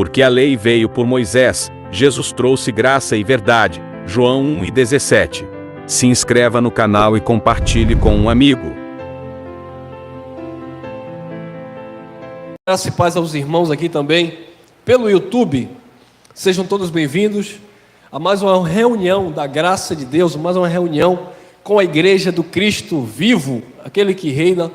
Porque a lei veio por Moisés, Jesus trouxe graça e verdade. João 1:17. Se inscreva no canal e compartilhe com um amigo. Graça e paz aos irmãos aqui também, pelo YouTube. Sejam todos bem-vindos a mais uma reunião da graça de Deus, mais uma reunião com a igreja do Cristo vivo, aquele que reina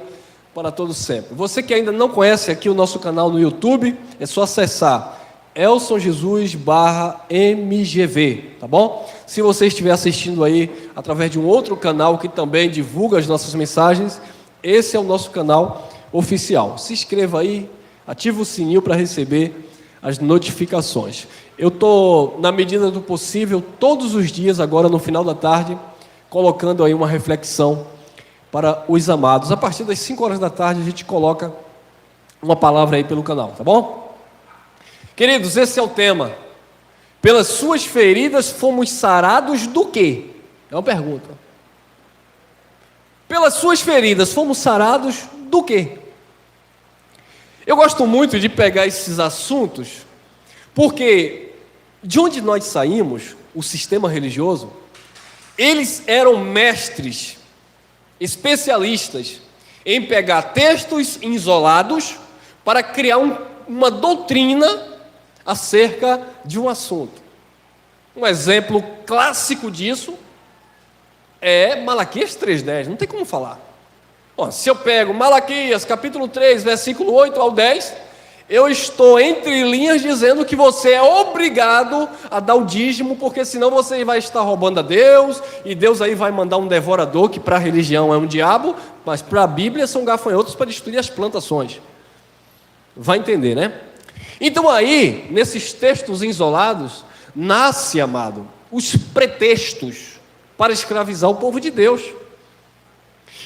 para todos sempre. Você que ainda não conhece aqui o nosso canal no YouTube, é só acessar elsonjesus.mgv, tá bom? Se você estiver assistindo aí através de um outro canal que também divulga as nossas mensagens, esse é o nosso canal oficial. Se inscreva aí, ativa o sininho para receber as notificações. Eu estou, na medida do possível, todos os dias, agora no final da tarde, colocando aí uma reflexão para os amados. A partir das 5 horas da tarde, a gente coloca uma palavra aí pelo canal, tá bom? Queridos, esse é o tema. Pelas suas feridas fomos sarados do quê? É uma pergunta. Pelas suas feridas fomos sarados do quê? Eu gosto muito de pegar esses assuntos, porque de onde nós saímos, o sistema religioso, eles eram mestres, especialistas em pegar textos isolados para criar uma doutrina acerca de um assunto. Um exemplo clássico disso é Malaquias 3:10, não tem como falar. Bom, se eu pego Malaquias capítulo 3, versículo 8 ao 10, eu estou entre linhas dizendo que você é obrigado a dar o dízimo, porque senão você vai estar roubando a Deus, e Deus aí vai mandar um devorador, que para a religião é um diabo, mas para a Bíblia são gafanhotos para destruir as plantações. Vai entender, né? Então aí, nesses textos isolados, nasce, amado, os pretextos para escravizar o povo de Deus.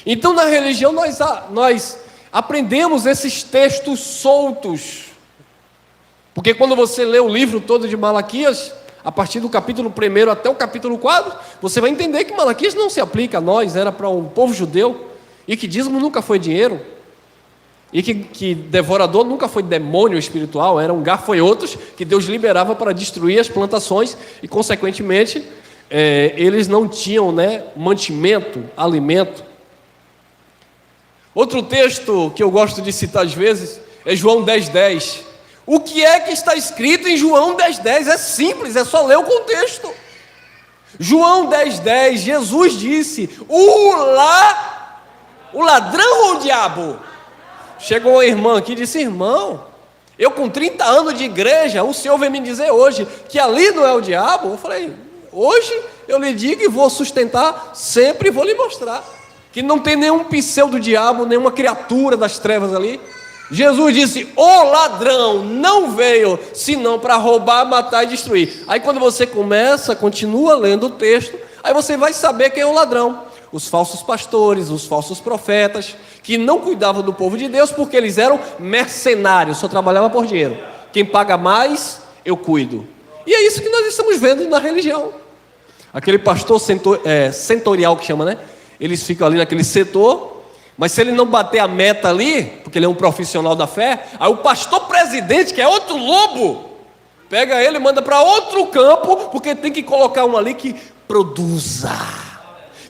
Então na religião nós aprendemos esses textos soltos, porque quando você lê o livro todo de Malaquias, a partir do capítulo 1 até o capítulo 4, você vai entender que Malaquias não se aplica a nós, era para o povo judeu, e que dízimo nunca foi dinheiro, e que devorador nunca foi demônio espiritual, eram gafanhotos que Deus liberava para destruir as plantações, e consequentemente eles não tinham, mantimento, alimento. Outro texto que eu gosto de citar às vezes é João 10:10. O que é que está escrito em João 10:10? É simples, é só ler o contexto. João 10:10, Jesus disse: o ladrão ou o diabo? Chegou uma irmã aqui e disse: irmão, eu com 30 anos de igreja, o senhor vem me dizer hoje que ali não é o diabo? Eu falei: hoje eu lhe digo e vou sustentar sempre, e vou lhe mostrar que não tem nenhum pseudo-diabo, nenhuma criatura das trevas ali. Jesus disse: o ladrão não veio senão para roubar, matar e destruir. Aí quando você continua lendo o texto, aí você vai saber quem é o ladrão. Os falsos pastores, os falsos profetas, que não cuidavam do povo de Deus, porque eles eram mercenários, só trabalhavam por dinheiro. Quem paga mais, eu cuido. E é isso que nós estamos vendo na religião. Aquele pastor setorial que chama, Eles ficam ali naquele setor, mas se ele não bater a meta ali, porque ele é um profissional da fé, aí o pastor presidente, que é outro lobo, pega ele e manda para outro campo, porque tem que colocar um ali que produza,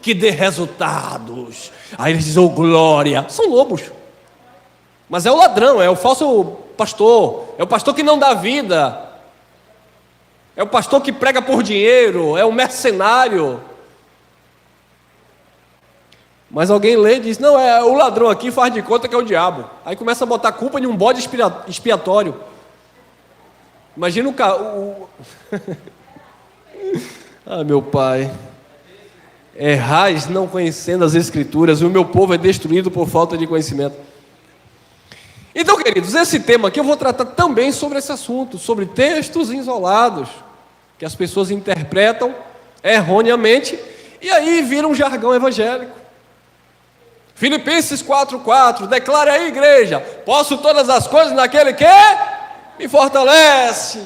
que dê resultados. Aí eles dizem: oh, glória. São lobos. Mas é o ladrão, é o falso pastor, é o pastor que não dá vida, é o pastor que prega por dinheiro, é o mercenário. Mas alguém lê e diz: não, o ladrão aqui faz de conta que é o diabo. Aí começa a botar a culpa em um bode expiatório. Imagina o ah, meu pai, errais não conhecendo as escrituras, e o meu povo é destruído por falta de conhecimento. Então, queridos, esse tema aqui eu vou tratar também sobre esse assunto, sobre textos isolados, que as pessoas interpretam erroneamente, e aí vira um jargão evangélico. Filipenses 4:4, declare aí, igreja: posso todas as coisas naquele que me fortalece.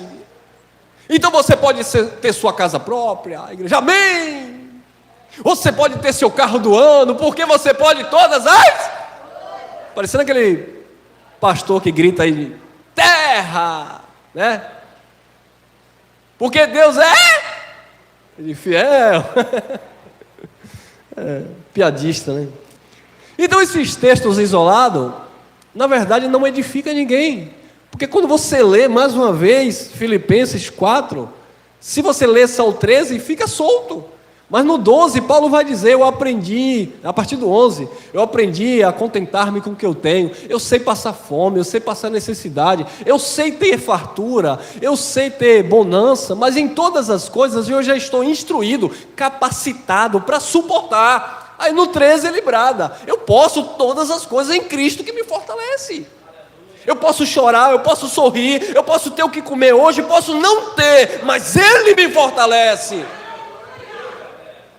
Então você pode ter sua casa própria, a igreja, amém. Você pode ter seu carro do ano, porque você pode todas as... Parecendo aquele pastor que grita aí: terra, né? Porque Deus é fiel. Piadista, né? Então esses textos isolados, na verdade, não edificam ninguém. Porque quando você lê, mais uma vez, Filipenses 4, se você lê só o 13, fica solto. Mas no 12, Paulo vai dizer, eu aprendi, a partir do 11, eu aprendi a contentar-me com o que eu tenho, eu sei passar fome, eu sei passar necessidade, eu sei ter fartura, eu sei ter bonança, mas em todas as coisas eu já estou instruído, capacitado para suportar. Aí no 13 ele brada, eu posso todas as coisas em Cristo que me fortalece. Eu posso chorar, eu posso sorrir, eu posso ter o que comer hoje, posso não ter, mas Ele me fortalece.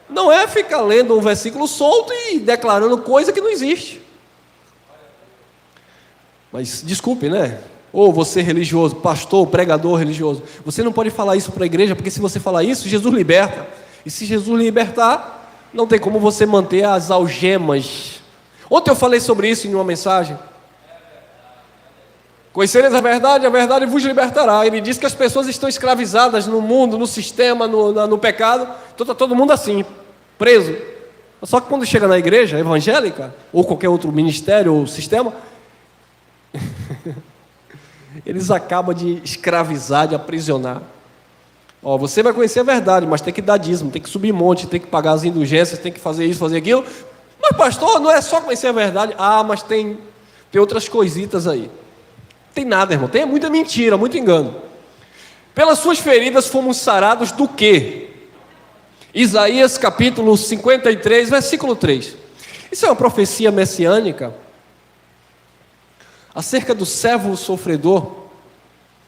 Não é ficar lendo um versículo solto e declarando coisa que não existe. Mas desculpe, né? Ou você religioso, pastor, pregador religioso, você não pode falar isso para a igreja, porque se você falar isso, Jesus liberta. E se Jesus libertar, não tem como você manter as algemas. Ontem eu falei sobre isso em uma mensagem. Conhecereis a verdade vos libertará. Ele diz que as pessoas estão escravizadas no mundo, no sistema, no pecado. Então está todo mundo assim, preso. Só que quando chega na igreja evangélica, ou qualquer outro ministério ou sistema, eles acabam de escravizar, de aprisionar. Ó, você vai conhecer a verdade, mas tem que dar dízimo, tem que subir monte, tem que pagar as indulgências, tem que fazer isso, fazer aquilo. Mas pastor, não é só conhecer a verdade. Ah, mas tem outras coisitas aí. Tem nada, irmão, tem muita mentira, muito engano. Pelas suas feridas fomos sarados do quê? Isaías capítulo 53, versículo 3. Isso é uma profecia messiânica acerca do servo sofredor.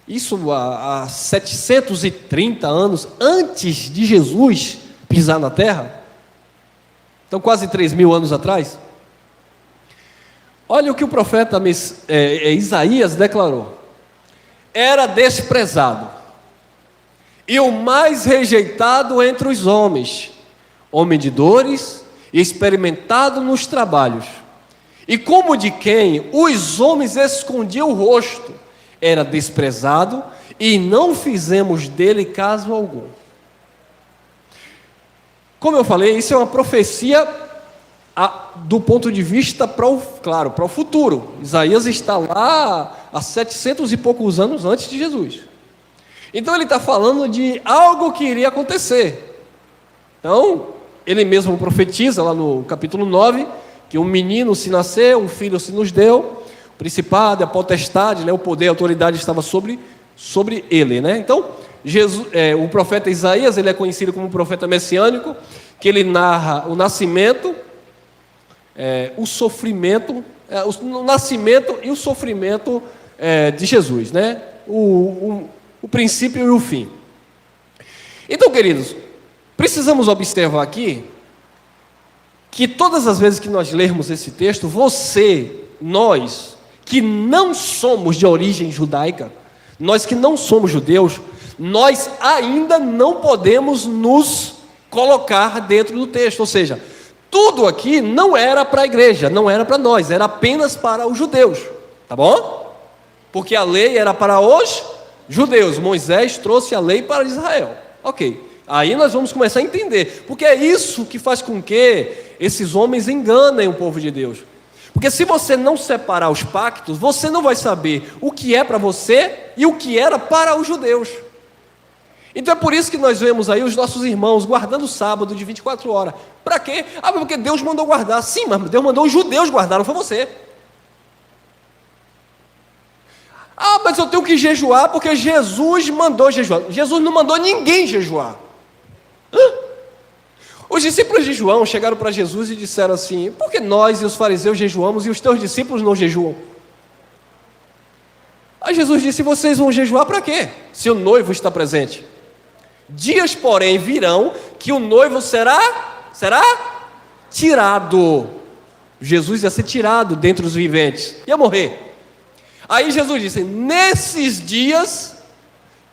Isso há 730 anos antes de Jesus pisar na terra. Então quase 3.000 anos atrás. Olha o que o profeta Isaías declarou. Era desprezado e o mais rejeitado entre os homens, homem de dores e experimentado nos trabalhos. E como de quem os homens escondiam o rosto, era desprezado e não fizemos dele caso algum. Como eu falei, isso é uma profecia do ponto de vista para o futuro. Isaías está lá há 700 e poucos anos antes de Jesus. Então ele está falando de algo que iria acontecer. Então, ele mesmo profetiza lá no capítulo 9, que um menino se nasceu, um filho se nos deu, o principado, a potestade, né, o poder, a autoridade estava sobre ele. Né? Então, o profeta Isaías, ele é conhecido como profeta messiânico, que ele narra o nascimento, o sofrimento, o nascimento e o sofrimento de Jesus, né? O princípio e o fim. Então, queridos, precisamos observar aqui que todas as vezes que nós lermos esse texto, nós que não somos de origem judaica, nós que não somos judeus, nós ainda não podemos nos colocar dentro do texto, ou seja, tudo aqui não era para a igreja, não era para nós, era apenas para os judeus, tá bom? Porque a lei era para os judeus, Moisés trouxe a lei para Israel, ok. Aí nós vamos começar a entender, porque é isso que faz com que esses homens enganem o povo de Deus. Porque se você não separar os pactos, você não vai saber o que é para você e o que era para os judeus. Então é por isso que nós vemos aí os nossos irmãos guardando o sábado de 24 horas. Para quê? Ah, porque Deus mandou guardar. Sim, mas Deus mandou os judeus guardar, não foi você. Ah, mas eu tenho que jejuar porque Jesus mandou jejuar. Jesus não mandou ninguém jejuar. Os discípulos de João chegaram para Jesus e disseram assim: por que nós e os fariseus jejuamos e os teus discípulos não jejuam? Aí Jesus disse: vocês vão jejuar para quê? Se o noivo está presente. Dias, porém, virão que o noivo será tirado. Jesus ia ser tirado dentre os viventes, ia morrer. Aí Jesus disse: nesses dias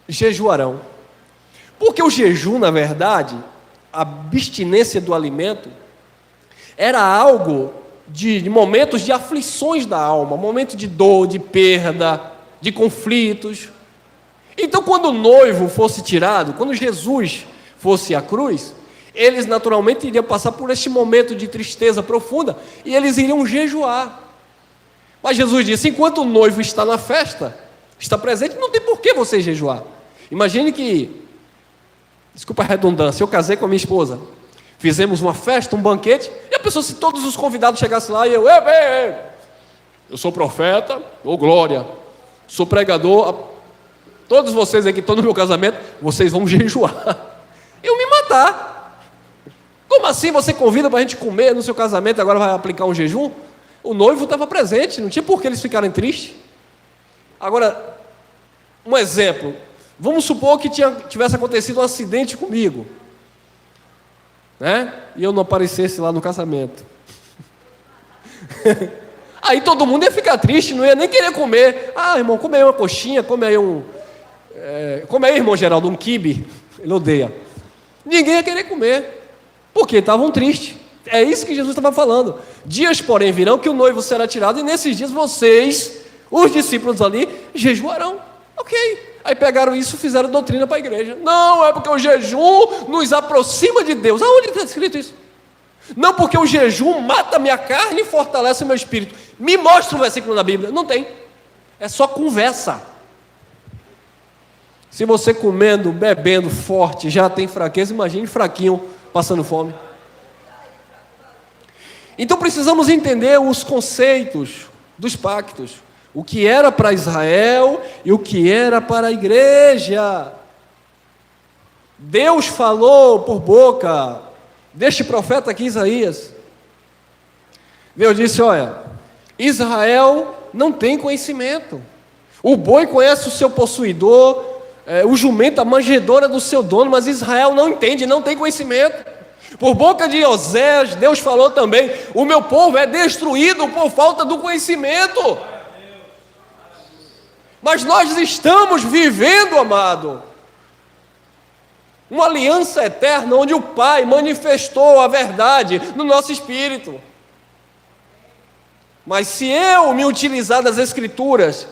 jejuarão. Porque o jejum, na verdade, a abstinência do alimento, era algo de momentos de aflições da alma, momentos de dor, de perda, de conflitos. Então, quando o noivo fosse tirado, quando Jesus fosse à cruz, eles naturalmente iriam passar por este momento de tristeza profunda e eles iriam jejuar. Mas Jesus disse: enquanto o noivo está na festa, está presente, não tem por que você jejuar. Imagine que, desculpa a redundância, eu casei com a minha esposa, fizemos uma festa, um banquete, e a pessoa, se todos os convidados chegassem lá, e eu sou profeta, ou glória, sou pregador, todos vocês aqui que estão no meu casamento, vocês vão jejuar. Eu me matar. Como assim você convida para a gente comer no seu casamento, agora vai aplicar um jejum? O noivo estava presente, não tinha por que eles ficarem tristes. Agora, um exemplo, vamos supor que tivesse acontecido um acidente comigo, né? E eu não aparecesse lá no casamento. Aí todo mundo ia ficar triste, não ia nem querer comer. Ah, irmão, come aí uma coxinha, come aí, irmão Geraldo, um quibe. Ele odeia. Ninguém ia querer comer, porque estavam tristes. É isso que Jesus estava falando. Dias, porém, virão que o noivo será tirado, e nesses dias vocês, os discípulos ali, jejuarão. Ok. Aí pegaram isso e fizeram doutrina para a igreja. Não, é porque o jejum nos aproxima de Deus. Aonde está escrito isso? Não, porque o jejum mata a minha carne e fortalece o meu espírito. Me mostra um versículo na Bíblia. Não tem. É só conversa. Se você comendo, bebendo forte, já tem fraqueza, imagine fraquinho, passando fome. Então precisamos entender os conceitos dos pactos. O que era para Israel e o que era para a igreja. Deus falou por boca deste profeta aqui, Isaías. Deus disse: olha, Israel não tem conhecimento. O boi conhece o seu possuidor, o jumento a manjedoura do seu dono, mas Israel não entende, não tem conhecimento. Por boca de Osés, Deus falou também: o meu povo é destruído por falta do conhecimento. Mas nós estamos vivendo, amado, uma aliança eterna, onde o Pai manifestou a verdade no nosso espírito. Mas se eu me utilizar das Escrituras,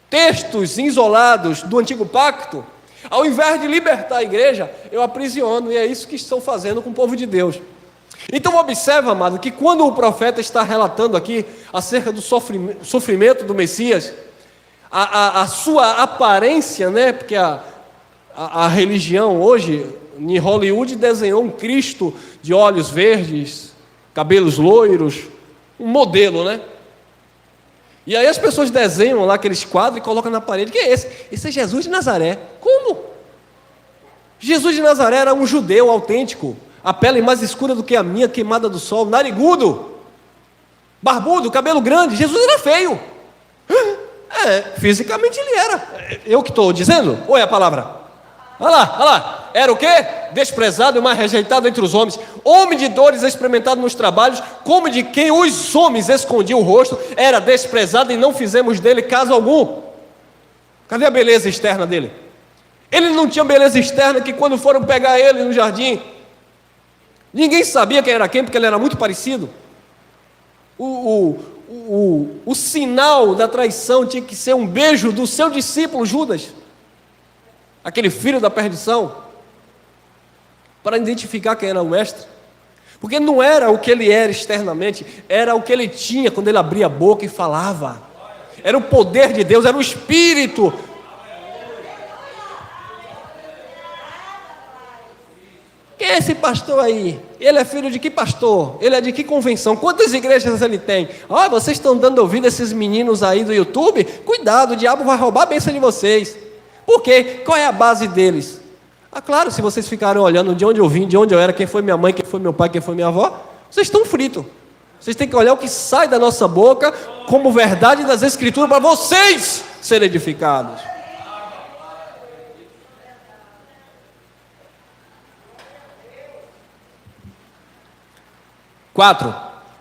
textos isolados do Antigo Pacto, ao invés de libertar a igreja, eu aprisiono, e é isso que estão fazendo com o povo de Deus. Então observa, amado, que quando o profeta está relatando aqui acerca do sofrimento do Messias, a sua aparência, né? Porque a religião hoje, em Hollywood, desenhou um Cristo de olhos verdes, cabelos loiros, um modelo, né? E aí as pessoas desenham lá aqueles quadros e colocam na parede. Que é esse? Esse é Jesus de Nazaré. Como? Jesus de Nazaré era um judeu autêntico, a pele mais escura do que a minha, queimada do sol, narigudo, barbudo, cabelo grande. Jesus era feio. Fisicamente ele era. Eu que estou dizendo? Ou é a palavra? Olha lá. Era o quê? Desprezado e mais rejeitado entre os homens, homem de dores, experimentado nos trabalhos, como de quem os homens escondiam o rosto, era desprezado e não fizemos dele caso algum. Cadê a beleza externa dele? Ele não tinha beleza externa, que quando foram pegar ele no jardim, ninguém sabia quem era quem, porque ele era muito parecido. O sinal da traição tinha que ser um beijo do seu discípulo Judas, aquele filho da perdição, para identificar quem era o mestre. Porque não era o que ele era externamente, era o que ele tinha quando ele abria a boca e falava. Era o poder de Deus, era o Espírito. Quem é esse pastor aí? Ele é filho de que pastor? Ele é de que convenção? Quantas igrejas ele tem? Vocês estão dando ouvido a esses meninos aí do YouTube? Cuidado, o diabo vai roubar a bênção de vocês. Por quê? Qual é a base deles? Claro, se vocês ficarem olhando de onde eu vim, de onde eu era, quem foi minha mãe, quem foi meu pai, quem foi minha avó, vocês estão fritos. Vocês têm que olhar o que sai da nossa boca como verdade das Escrituras para vocês serem edificados. Quatro,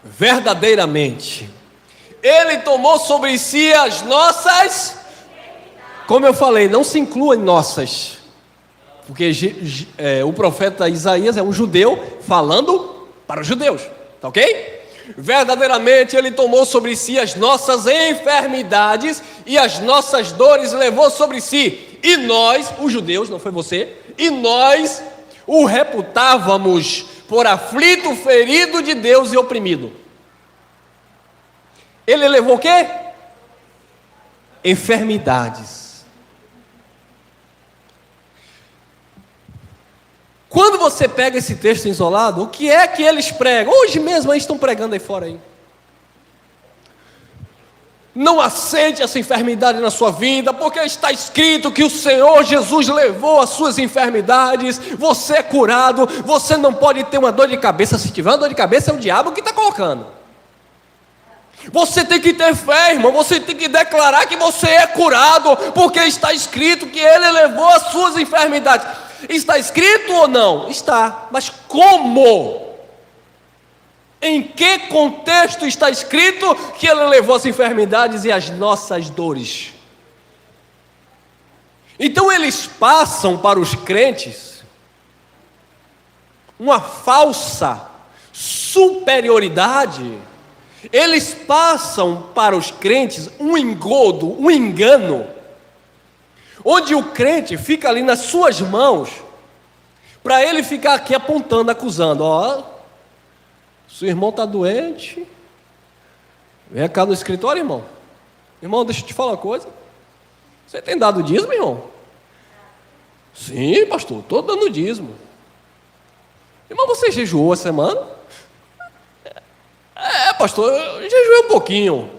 verdadeiramente, Ele tomou sobre si as nossas, como eu falei, não se inclua em nossas, porque o profeta Isaías é um judeu falando para os judeus, tá ok? Verdadeiramente Ele tomou sobre si as nossas enfermidades e as nossas dores levou sobre si, E nós, os judeus, não foi você, e nós o reputávamos por aflito, ferido de Deus e oprimido. Ele levou o quê? Enfermidades. Quando você pega esse texto isolado, o que é que eles pregam? Hoje mesmo eles estão pregando aí fora aí. Não aceite essa enfermidade na sua vida, porque está escrito que o Senhor Jesus levou as suas enfermidades, você é curado, você não pode ter uma dor de cabeça. Se tiver uma dor de cabeça, é o diabo que está colocando. Você tem que ter fé, irmão, você tem que declarar que você é curado, porque está escrito que Ele levou as suas enfermidades. Está escrito ou não? Está, mas como? Em que contexto está escrito que Ele levou as enfermidades e as nossas dores? Então eles passam para os crentes uma falsa superioridade. Eles passam para os crentes um engodo, um engano, onde o crente fica ali nas suas mãos, para ele ficar aqui apontando, acusando, ó, seu irmão está doente, vem cá no escritório, irmão. Irmão, deixa eu te falar uma coisa. Você tem dado dízimo, irmão? Sim, pastor, estou dando dízimo. Irmão, você jejuou a semana? É, pastor, eu jejuei um pouquinho.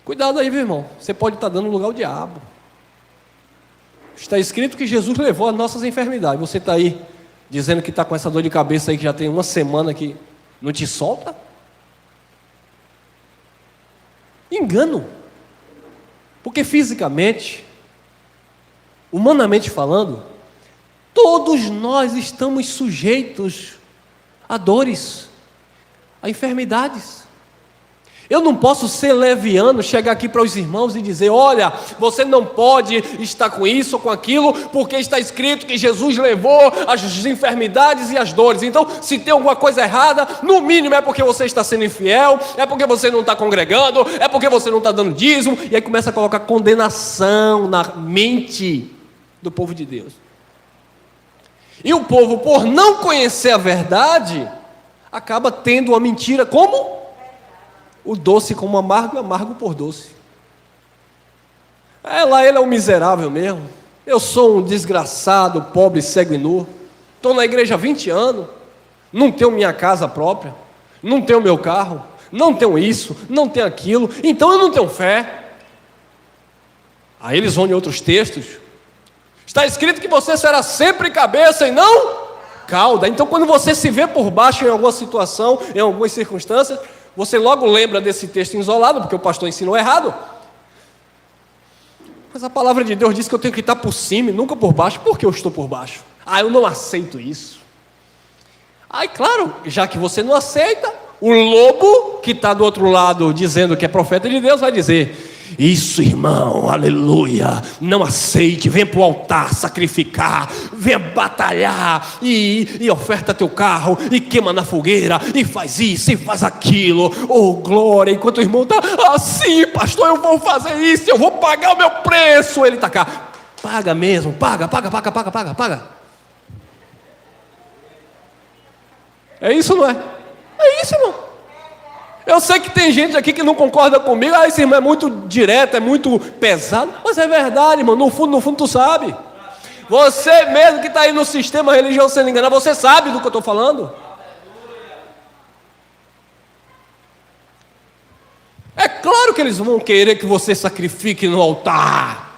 Cuidado aí, meu irmão. Você pode estar dando lugar ao diabo. Está escrito que Jesus levou as nossas enfermidades. Você está aí dizendo que está com essa dor de cabeça aí que já tem uma semana que não te solta? Engano. Porque fisicamente, humanamente falando, todos nós estamos sujeitos a dores, a enfermidades. Eu não posso ser leviano, chegar aqui para os irmãos e dizer, olha, você não pode estar com isso ou com aquilo, porque está escrito que Jesus levou as enfermidades e as dores. Então, se tem alguma coisa errada, no mínimo é porque você está sendo infiel, é porque você não está congregando, é porque você não está dando dízimo, e aí começa a colocar condenação na mente do povo de Deus. E o povo, por não conhecer a verdade, acaba tendo uma mentira como o doce como amargo e amargo por doce. Lá ele é um miserável mesmo. Eu sou um desgraçado, pobre, cego e nu. Estou na igreja há 20 anos. Não tenho minha casa própria. Não tenho meu carro. Não tenho isso. Não tenho aquilo. Então eu não tenho fé. Aí eles vão em outros textos. Está escrito que você será sempre cabeça e não cauda. Então quando você se vê por baixo em alguma situação, em algumas circunstâncias, você logo lembra desse texto isolado, porque o pastor ensinou errado. Mas a palavra de Deus diz que eu tenho que estar por cima e nunca por baixo. Por que eu estou por baixo? Eu não aceito isso. Claro, já que você não aceita, o lobo que está do outro lado dizendo que é profeta de Deus vai dizer, isso, irmão, aleluia, não aceite, vem para o altar sacrificar, vem batalhar, e oferta teu carro, e queima na fogueira, e faz isso, e faz aquilo, oh glória, enquanto o irmão está, sim pastor, eu vou fazer isso, eu vou pagar o meu preço, ele está cá, paga mesmo, paga, é isso, não é? É isso, irmão. Eu sei que tem gente aqui que não concorda comigo, esse irmão é muito direto, é muito pesado, mas é verdade, irmão, no fundo tu sabe. Você mesmo que está aí no sistema religioso sendo enganado, você sabe do que eu estou falando. É claro que eles vão querer que você sacrifique no altar.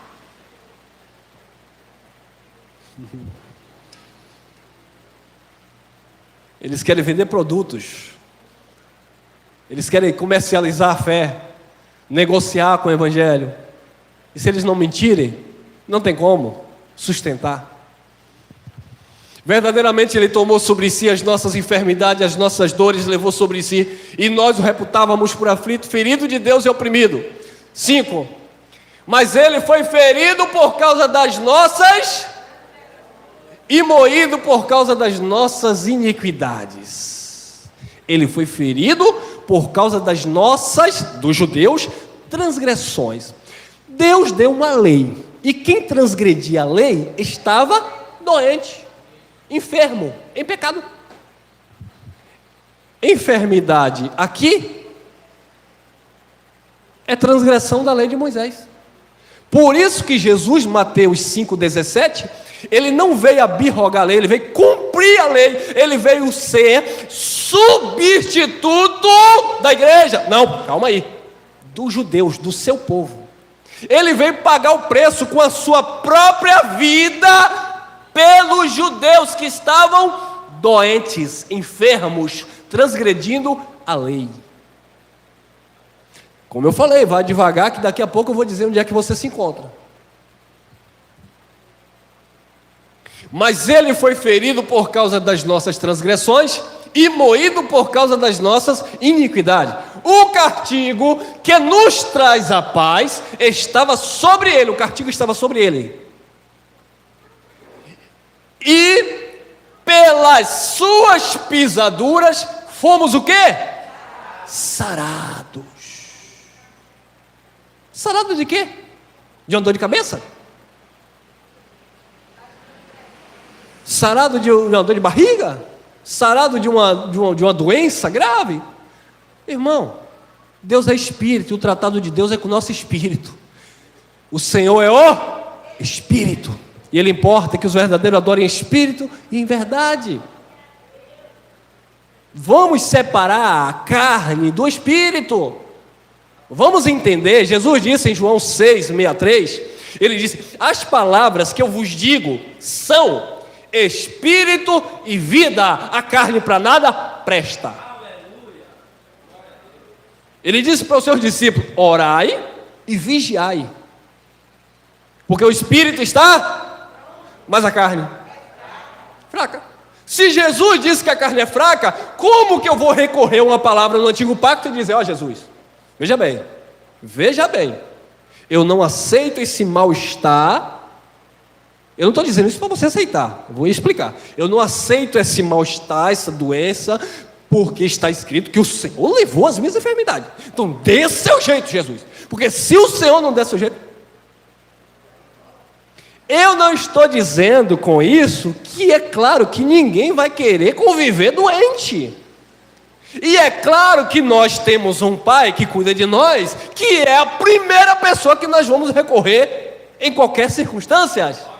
Eles querem vender produtos. Eles querem comercializar a fé, negociar com o evangelho. E se eles não mentirem, não tem como sustentar. Verdadeiramente ele tomou sobre si as nossas enfermidades, as nossas dores, levou sobre si, e nós o reputávamos por aflito, ferido de Deus e oprimido. 5. Mas ele foi ferido por causa das nossas e moído por causa das nossas iniquidades. Ele foi ferido por causa das nossas, dos judeus, transgressões. Deus deu uma lei, E quem transgredia a lei estava doente, enfermo, em pecado. Enfermidade aqui é transgressão da lei de Moisés. Por isso que Jesus, Mateus 5,17, ele não veio abrogar a lei, ele veio cumprir a lei, ele veio ser substituto da igreja. Não, calma aí, dos judeus, do seu povo. Ele veio pagar o preço com a sua própria vida pelos judeus que estavam doentes, enfermos, transgredindo a lei. Como eu falei, vai devagar que daqui a pouco eu vou dizer onde é que você se encontra. Mas ele foi ferido por causa das nossas transgressões e moído por causa das nossas iniquidades. O castigo que nos traz a paz estava sobre ele, o castigo estava sobre ele. E pelas suas pisaduras fomos o quê? Sarados. Sarado de quê? De uma dor de cabeça? Sarado de uma dor de barriga? Sarado de uma doença grave? Irmão, Deus é espírito, o tratado de Deus é com o nosso espírito. O Senhor é o Espírito, e Ele importa que os verdadeiros adorem em espírito e em verdade. Vamos separar a carne do espírito. Vamos entender, Jesus disse em João 6,63, ele disse: as palavras que eu vos digo são espírito e vida, a carne para nada presta. Ele disse para os seus discípulos: orai e vigiai, porque o espírito está, mas a carne fraca. Se Jesus disse que a carne é fraca, como que eu vou recorrer a uma palavra no antigo pacto e dizer: ó Jesus, veja bem, eu não aceito esse mal-estar. Eu não estou dizendo isso para você aceitar, eu vou explicar. Eu não aceito esse mal-estar, essa doença, porque está escrito que o Senhor levou as minhas enfermidades. Então dê seu jeito, Jesus, porque se o Senhor não der seu jeito... Eu não estou dizendo com isso que é claro que ninguém vai querer conviver doente. E é claro que nós temos um pai que cuida de nós, que é a primeira pessoa que nós vamos recorrer em qualquer circunstância.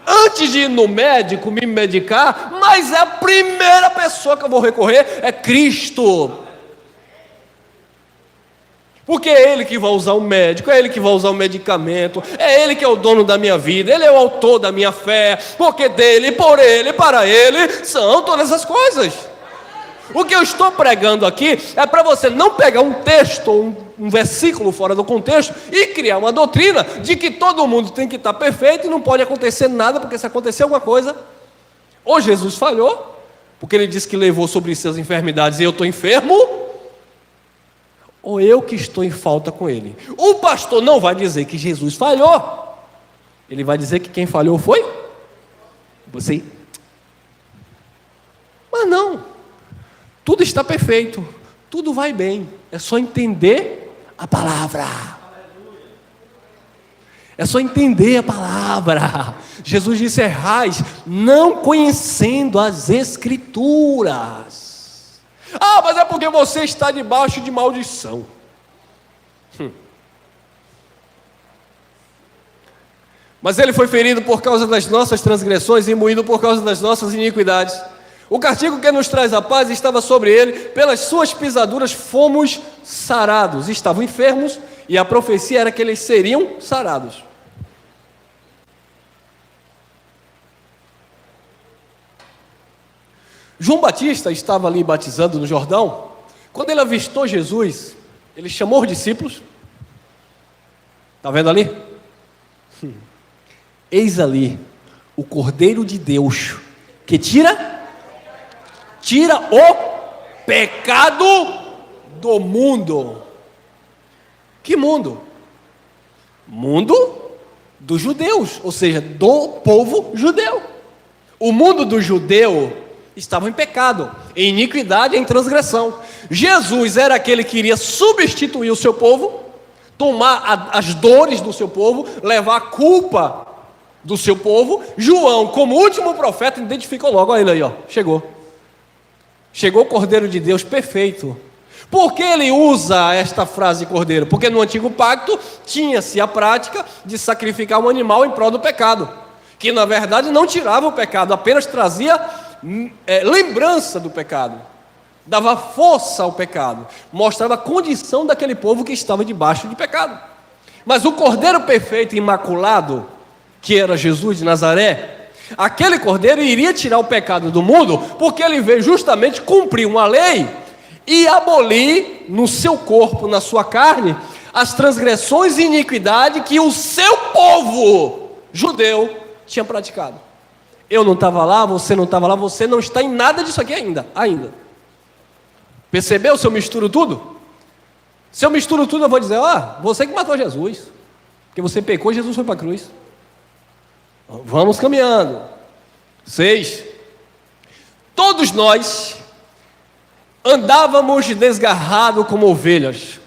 Antes de ir no médico me medicar, mas é a primeira pessoa que eu vou recorrer, é Cristo. Porque é Ele que vai usar o médico, é Ele que vai usar o medicamento, é Ele que é o dono da minha vida, Ele é o autor da minha fé, porque dele, por Ele, para Ele, são todas as coisas. O que eu estou pregando aqui é para você não pegar um texto ou um versículo fora do contexto e criar uma doutrina de que todo mundo tem que estar perfeito e não pode acontecer nada, porque se acontecer alguma coisa, ou Jesus falhou, porque Ele disse que levou sobre si as enfermidades e eu estou enfermo, ou eu que estou em falta com Ele. O pastor não vai dizer que Jesus falhou, ele vai dizer que quem falhou foi você. Mas não. Tudo está perfeito, tudo vai bem, é só entender a palavra. É só entender a palavra. Jesus disse: errais, não conhecendo as Escrituras. Ah, mas é porque você está debaixo de maldição. Mas Ele foi ferido por causa das nossas transgressões e moído por causa das nossas iniquidades. O castigo que nos traz a paz estava sobre Ele, pelas suas pisaduras fomos sarados. Estavam enfermos e a profecia era que eles seriam sarados. João Batista estava ali batizando no Jordão. Quando ele avistou Jesus, ele chamou os discípulos. Está vendo ali? Eis ali o Cordeiro de Deus que tira o pecado do mundo. Que mundo? Mundo dos judeus, ou seja, do povo judeu. O mundo do judeu estava em pecado, em iniquidade, em transgressão. Jesus era aquele que iria substituir o seu povo, tomar as dores do seu povo, levar a culpa do seu povo. João, como último profeta, identificou logo, olha ele aí, ó, chegou o Cordeiro de Deus perfeito. Por que ele usa esta frase cordeiro? Porque no antigo pacto tinha-se a prática de sacrificar um animal em prol do pecado, que na verdade não tirava o pecado, apenas trazia lembrança do pecado, dava força ao pecado, mostrava a condição daquele povo que estava debaixo de pecado. Mas o cordeiro perfeito e imaculado, que era Jesus de Nazaré, aquele cordeiro iria tirar o pecado do mundo, porque ele veio justamente cumprir uma lei e abolir no seu corpo, na sua carne, as transgressões e iniquidade que o seu povo judeu tinha praticado. Eu não estava lá, você não estava lá, você não está em nada disso aqui ainda. Percebeu se eu misturo tudo? Se eu misturo tudo, eu vou dizer, você que matou Jesus, porque você pecou e Jesus foi para a cruz. Vamos caminhando. 6. Todos nós andávamos desgarrados como ovelhas,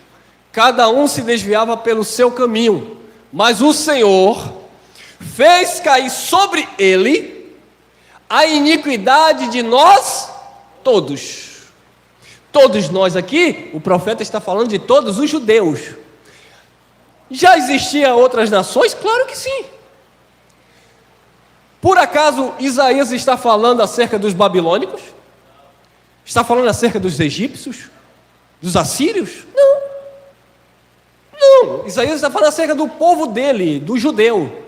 cada um se desviava pelo seu caminho, mas o Senhor fez cair sobre ele a iniquidade de nós todos. Todos nós aqui, o profeta está falando de todos os judeus. Já existiam outras nações? Claro que sim. Por acaso Isaías está falando acerca dos babilônicos? Está falando acerca dos egípcios? Dos assírios? Não. Isaías está falando acerca do povo dele, do judeu.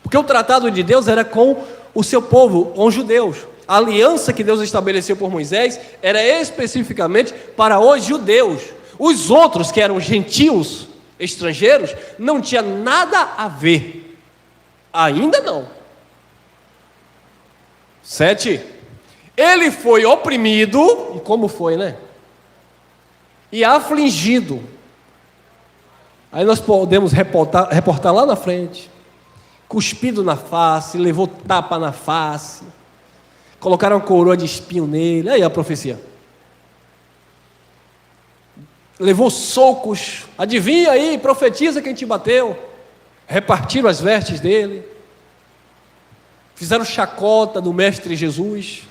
Porque o tratado de Deus era com o seu povo, com os judeus. A aliança que Deus estabeleceu por Moisés era especificamente para os judeus. Os outros, que eram gentios, estrangeiros, não tinha nada a ver. Ainda não. 7. Ele foi oprimido, e como foi, né? E afligido. Aí nós podemos reportar lá na frente. Cuspido na face, levou tapa na face, colocaram uma coroa de espinho nele. Aí a profecia. Levou socos. Adivinha aí, profetiza quem te bateu. Repartiram as vestes dele. Fizeram chacota do Mestre Jesus.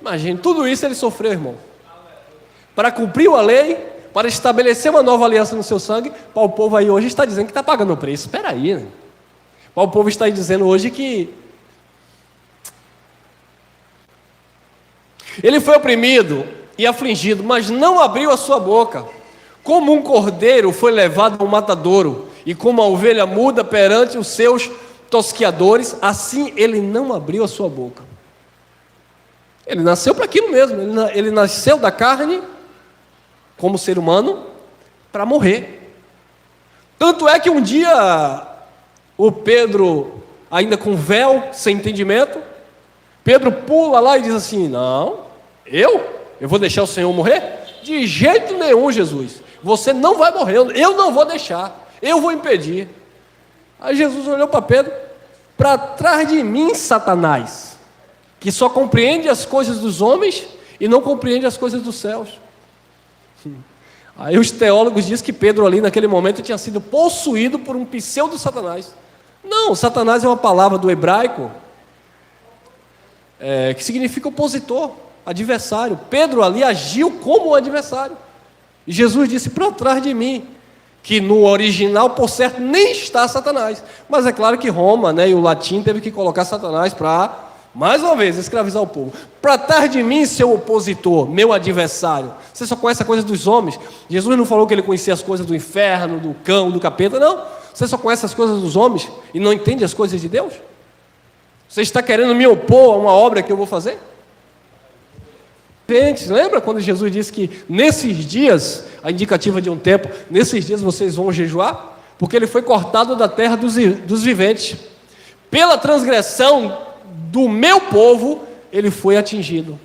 Imagine, tudo isso ele sofreu, irmão. Para cumprir a lei, para estabelecer uma nova aliança no seu sangue, para o povo aí hoje está dizendo que está pagando o preço. Espera aí, né? Para o povo está dizendo hoje que ele foi oprimido e afligido, mas não abriu a sua boca. Como um cordeiro foi levado ao matadouro, e como a ovelha muda perante os seus tosqueadores, assim ele não abriu a sua boca. Ele nasceu para aquilo mesmo, ele nasceu da carne, como ser humano, para morrer. Tanto é que um dia, o Pedro, ainda com véu, sem entendimento, Pedro pula lá e diz assim, não, eu vou deixar o Senhor morrer? De jeito nenhum, Jesus, você não vai morrer, eu não vou deixar, eu vou impedir. Aí Jesus olhou para Pedro, para trás de mim, Satanás, que só compreende as coisas dos homens e não compreende as coisas dos céus. Aí os teólogos dizem que Pedro ali naquele momento tinha sido possuído por um pseudo-satanás. Não, Satanás é uma palavra do hebraico que significa opositor, adversário. Pedro ali agiu como um adversário. E Jesus disse, para trás de mim, que no original, por certo, nem está Satanás. Mas é claro que Roma, e o latim teve que colocar Satanás para, mais uma vez, escravizar o povo. Para trás de mim, seu opositor, meu adversário. Você só conhece a coisa dos homens. Jesus não falou que ele conhecia as coisas do inferno, do cão, do capeta, não. Você só conhece as coisas dos homens e não entende as coisas de Deus? Você está querendo me opor a uma obra que eu vou fazer? Lembra quando Jesus disse que nesses dias, a indicativa de um tempo, nesses dias vocês vão jejuar? Porque ele foi cortado da terra dos viventes. Pela transgressão do meu povo, ele foi atingido.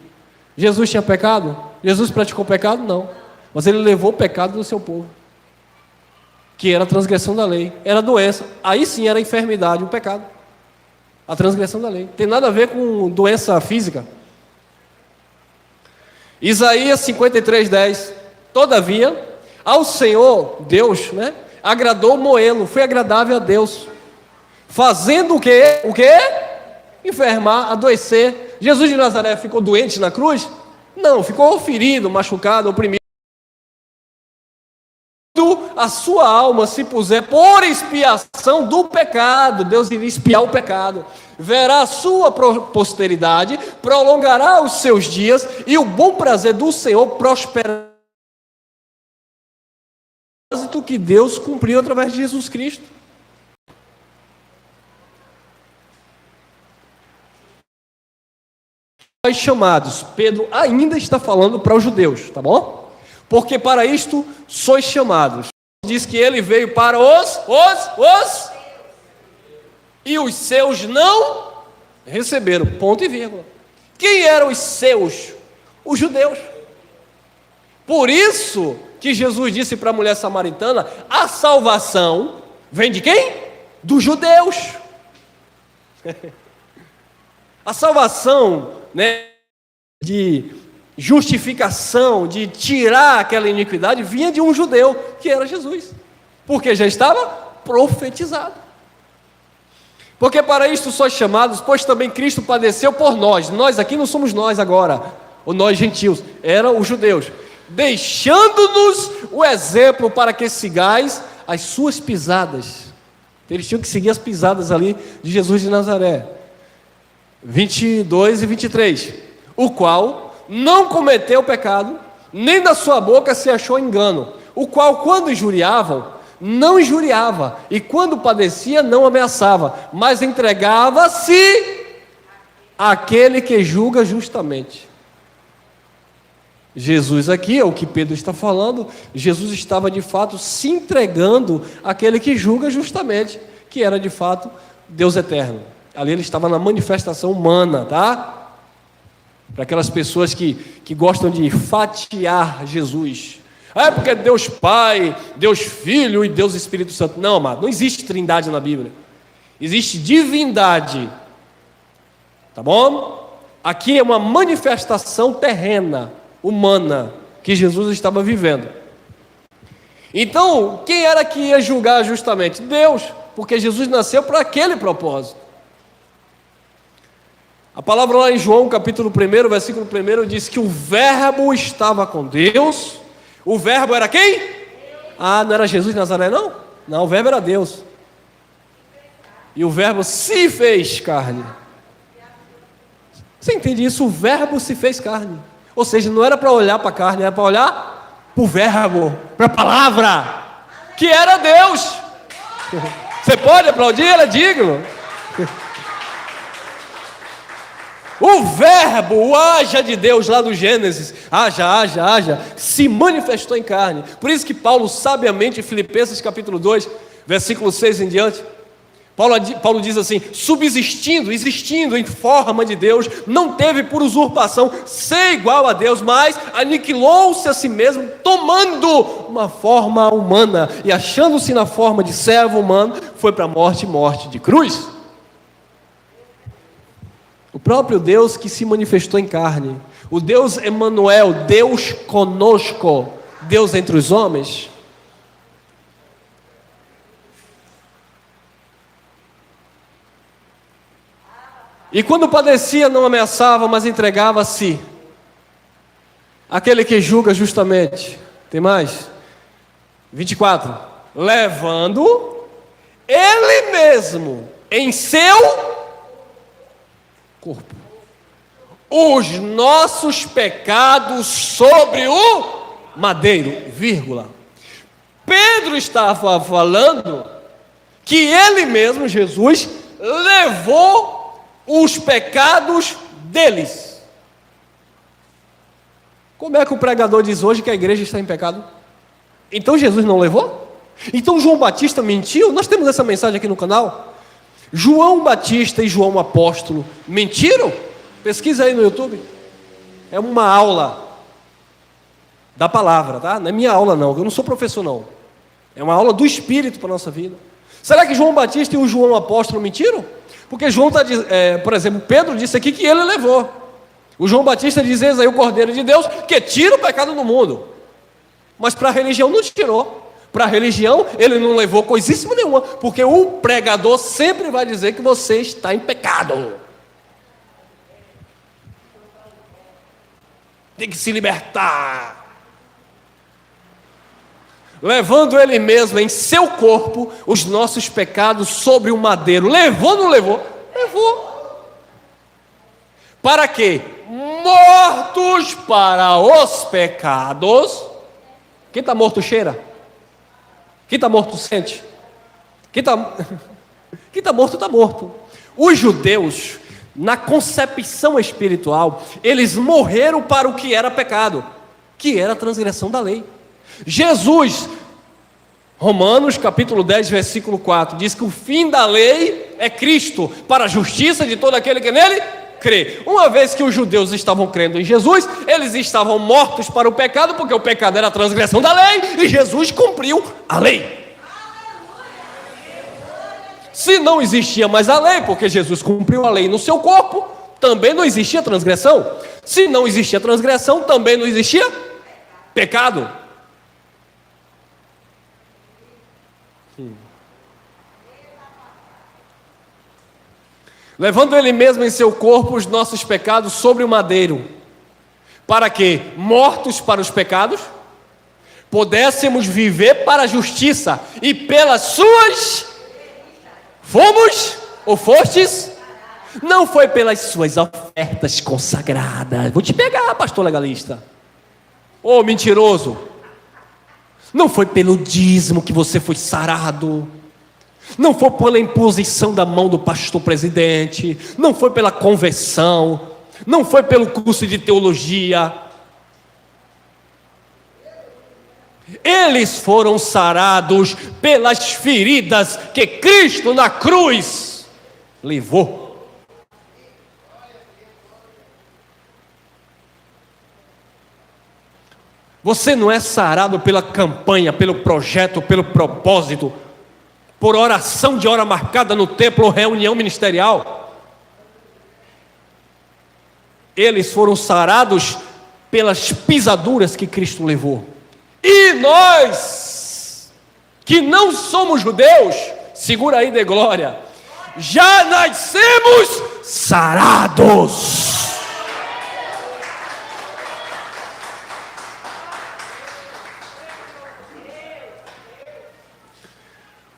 Jesus tinha pecado? Jesus praticou pecado? Não. Mas ele levou o pecado do seu povo, que era a transgressão da lei, era a doença. Aí sim era a enfermidade, o pecado. A transgressão da lei. Tem nada a ver com doença física. Isaías 53:10. Todavia, Ao Senhor, Deus, né? Agradou moê-lo, foi agradável a Deus. Fazendo o quê? O quê? Enfermar, adoecer. Jesus de Nazaré ficou doente na cruz? Não, ficou ferido, machucado, oprimido. A sua alma se puser por expiação do pecado, Deus iria expiar o pecado, verá a sua posteridade, prolongará os seus dias, e o bom prazer do Senhor prosperará. O que Deus cumpriu através de Jesus Cristo. Nós chamados, Pedro ainda está falando para os judeus, tá bom? Porque para isto sois chamados. Diz que ele veio para e os seus não receberam, ponto e vírgula. Quem eram os seus? Os judeus. Por isso que Jesus disse para a mulher samaritana, a salvação vem de quem? Dos judeus. A salvação, né, de justificação, de tirar aquela iniquidade, vinha de um judeu, que era Jesus, porque já estava profetizado. Porque para isto sois chamados, pois também Cristo padeceu por nós. Nós aqui não somos nós agora, ou nós gentios, eram os judeus, deixando-nos o exemplo para que sigais as suas pisadas. Eles tinham que seguir as pisadas ali de Jesus de Nazaré. 22 e 23. O qual não cometeu pecado, nem da sua boca se achou engano. O qual, quando injuriavam, não injuriava, e quando padecia, não ameaçava, mas entregava-se àquele que julga justamente. Jesus aqui, é o que Pedro está falando, Jesus estava de fato se entregando àquele que julga justamente, que era de fato Deus eterno. Ali ele estava na manifestação humana, tá? Para aquelas pessoas que gostam de fatiar Jesus. É porque Deus Pai, Deus Filho e Deus Espírito Santo. Não, amado, não existe trindade na Bíblia. Existe divindade. Tá bom? Aqui é uma manifestação terrena, humana, que Jesus estava vivendo. Então, quem era que ia julgar justamente? Deus, porque Jesus nasceu para aquele propósito. A palavra lá em João, capítulo 1, versículo 1, diz que o verbo estava com Deus. O verbo era quem? Ah, não era Jesus de Nazaré, não? Não, o verbo era Deus. E o verbo se fez carne. Você entende isso? O verbo se fez carne. Ou seja, não era para olhar para a carne, era para olhar para o verbo, para a palavra, que era Deus. Você pode aplaudir? Ele é digno. O verbo, o haja de Deus lá do Gênesis, haja, se manifestou em carne. Por isso que Paulo sabiamente em Filipenses capítulo 2, versículo 6 em diante, Paulo diz assim, existindo em forma de Deus, não teve por usurpação ser igual a Deus, mas aniquilou-se a si mesmo, tomando uma forma humana, e achando-se na forma de servo humano, foi para a morte de cruz. O próprio Deus que se manifestou em carne, o Deus Emanuel, Deus conosco, Deus entre os homens. E quando padecia, não ameaçava, mas entregava-se àquele que julga justamente. Tem mais? 24. Levando ele mesmo em seu corpo os nossos pecados sobre o madeiro, vírgula. Pedro estava falando que ele mesmo, Jesus, levou os pecados deles. Como é que o pregador diz hoje que a igreja está em pecado? Então Jesus não levou? Então João Batista mentiu? Nós temos essa mensagem aqui no canal. João Batista e João Apóstolo mentiram? Pesquisa aí no YouTube. É uma aula da palavra, tá? Não é minha aula não, eu não sou professor não. É uma aula do Espírito para a nossa vida. Será que João Batista e o João Apóstolo mentiram? Porque João está dizendo, por exemplo, Pedro disse aqui que ele levou. O João Batista diz, eis aí o Cordeiro de Deus, que tira o pecado do mundo. Mas para a religião não tirou. Para a religião ele não levou coisíssima nenhuma, porque o pregador sempre vai dizer que você está em pecado. Tem que se libertar. Levando ele mesmo em seu corpo os nossos pecados sobre o madeiro. Levou ou não levou? Levou. Para quê? Mortos para os pecados. Quem está morto cheira? Quem está morto sente? Quem está morto, está morto. Os judeus, na concepção espiritual, eles morreram para o que era pecado, que era a transgressão da lei. Jesus, Romanos capítulo 10, versículo 4, diz que o fim da lei é Cristo, para a justiça de todo aquele que nele crê. Uma vez que os judeus estavam crendo em Jesus, eles estavam mortos para o pecado, porque o pecado era a transgressão da lei, e Jesus cumpriu a lei. Se não existia mais a lei, porque Jesus cumpriu a lei no seu corpo, também não existia transgressão. Se não existia transgressão, também não existia pecado. Levando ele mesmo em seu corpo os nossos pecados sobre o madeiro, para que, mortos para os pecados, pudéssemos viver para a justiça, e pelas suas fomos ou fostes. Não foi pelas suas ofertas consagradas. Vou te pegar, pastor legalista. Ô mentiroso. Não foi pelo dízimo que você foi sarado. Não foi pela imposição da mão do pastor presidente. Não foi pela conversão. Não foi pelo curso de teologia. Eles foram sarados pelas feridas que Cristo na cruz levou. Você não é sarado pela campanha, pelo projeto, pelo propósito, por oração de hora marcada no templo ou reunião ministerial. Eles foram sarados pelas pisaduras que Cristo levou. E nós, que não somos judeus, segura aí de glória, já nascemos sarados.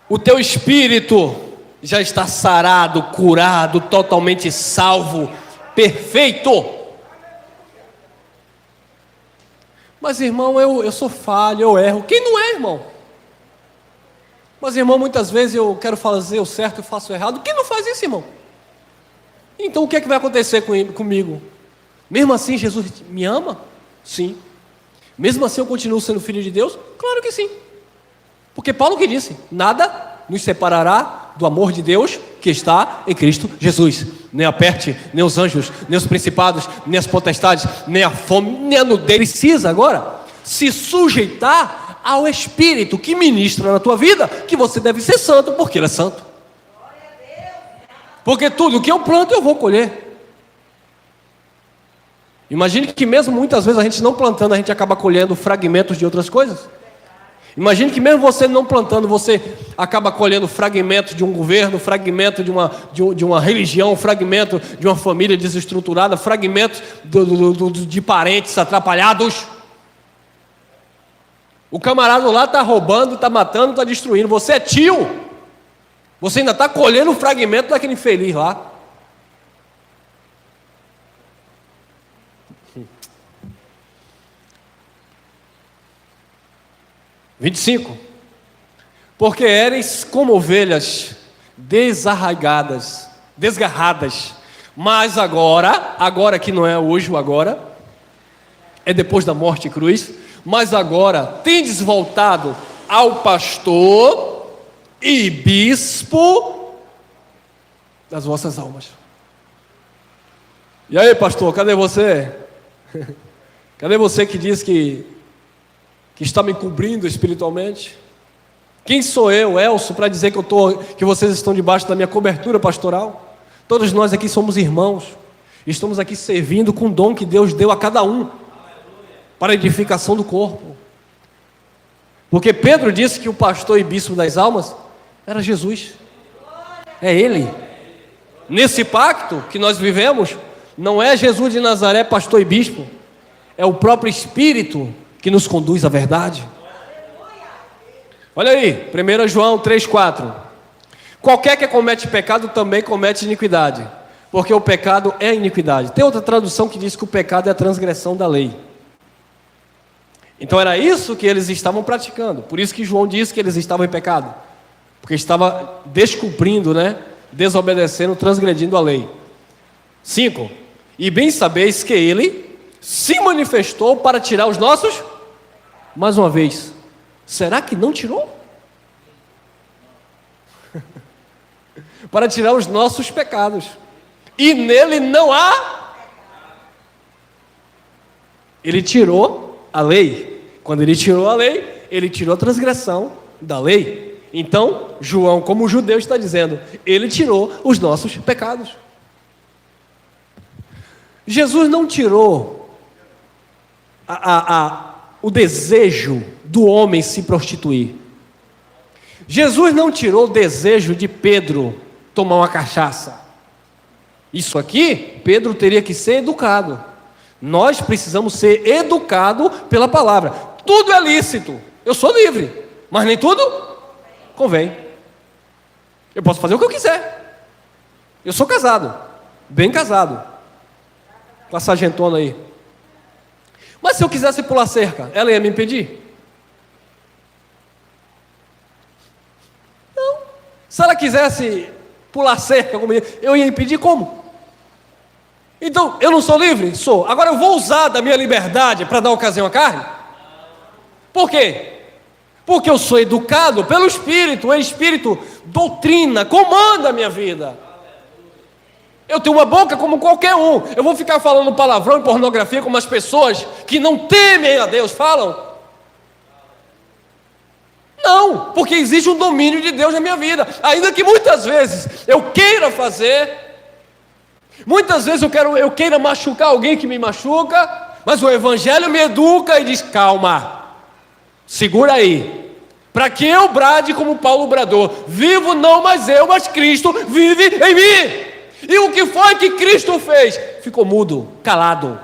O teu espírito já está sarado, curado, totalmente salvo, perfeito. Mas irmão, eu sou falho, eu erro. Quem não é, irmão? Mas irmão, muitas vezes eu quero fazer o certo e faço o errado. Quem não faz isso, irmão? Então o que é que vai acontecer comigo? Mesmo assim Jesus me ama? Sim. Mesmo assim eu continuo sendo filho de Deus? Claro que sim. Porque Paulo que disse: nada nos separará do amor de Deus que está em Cristo Jesus. Nem a peste, nem os anjos, nem os principados, nem as potestades, nem a fome, nem a nudez. Precisa agora se sujeitar ao Espírito que ministra na tua vida, que você deve ser santo, porque Ele é santo. Porque tudo que eu planto eu vou colher. Imagine que mesmo muitas vezes a gente não plantando, a gente acaba colhendo fragmentos de outras coisas. Imagine que mesmo você não plantando, você acaba colhendo fragmentos de um governo, fragmento de uma religião, fragmento de uma família desestruturada, fragmentos de parentes atrapalhados. O camarada lá está roubando, está matando, está destruindo. Você é tio. Você ainda está colhendo o fragmento daquele infeliz lá. (25) Porque éreis como ovelhas desgarradas, mas agora que não é hoje, o agora, é depois da morte e cruz, mas agora tendes voltado ao pastor e bispo das vossas almas. E aí, pastor, cadê você? Cadê você que diz que está me cobrindo espiritualmente? Quem sou eu, Elcio, para dizer que vocês estão debaixo da minha cobertura pastoral? Todos nós aqui somos irmãos, estamos aqui servindo com o dom que Deus deu a cada um, para a edificação do corpo. Porque Pedro disse que o pastor e bispo das almas era Jesus. É Ele. Nesse pacto que nós vivemos, não é Jesus de Nazaré, pastor e bispo. É o próprio Espírito que nos conduz à verdade. Olha aí, 1 João 3,4. Qualquer que comete pecado também comete iniquidade, porque o pecado é iniquidade. Tem outra tradução que diz que o pecado é a transgressão da lei. Então era isso que eles estavam praticando. Por isso que João disse que eles estavam em pecado, porque estava descumprindo, desobedecendo, transgredindo a lei. 5. E bem sabeis que ele se manifestou para tirar os nossos. Mais uma vez, será que não tirou? Para tirar os nossos pecados. E nele não há. Ele tirou a lei. Quando ele tirou a lei, ele tirou a transgressão da lei. Então, João, como judeu, está dizendo, ele tirou os nossos pecados. Jesus não tirou o desejo do homem se prostituir. Jesus não tirou o desejo de Pedro tomar uma cachaça. Isso aqui, Pedro teria que ser educado. Nós precisamos ser educados pela palavra. Tudo é lícito, eu sou livre, mas nem tudo convém. Eu posso fazer o que eu quiser. Eu sou casado, bem casado, com a sargentona aí. Mas se eu quisesse pular cerca, ela ia me impedir? Não. Se ela quisesse pular cerca comigo, eu ia impedir como? Então, eu não sou livre? Sou. Agora eu vou usar da minha liberdade para dar ocasião à carne? Por quê? Porque eu sou educado pelo Espírito. O Espírito doutrina, comanda a minha vida. Eu tenho uma boca como qualquer um. Eu vou ficar falando palavrão e pornografia como as pessoas que não temem a Deus falam? Não, porque existe um domínio de Deus na minha vida. Ainda que muitas vezes eu queira fazer, muitas vezes eu queira machucar alguém que me machuca, mas o Evangelho me educa e diz, calma, segura aí, para que eu brade como Paulo bradou, vivo não mais eu, mas Cristo vive em mim. E o que foi que Cristo fez? Ficou mudo, calado.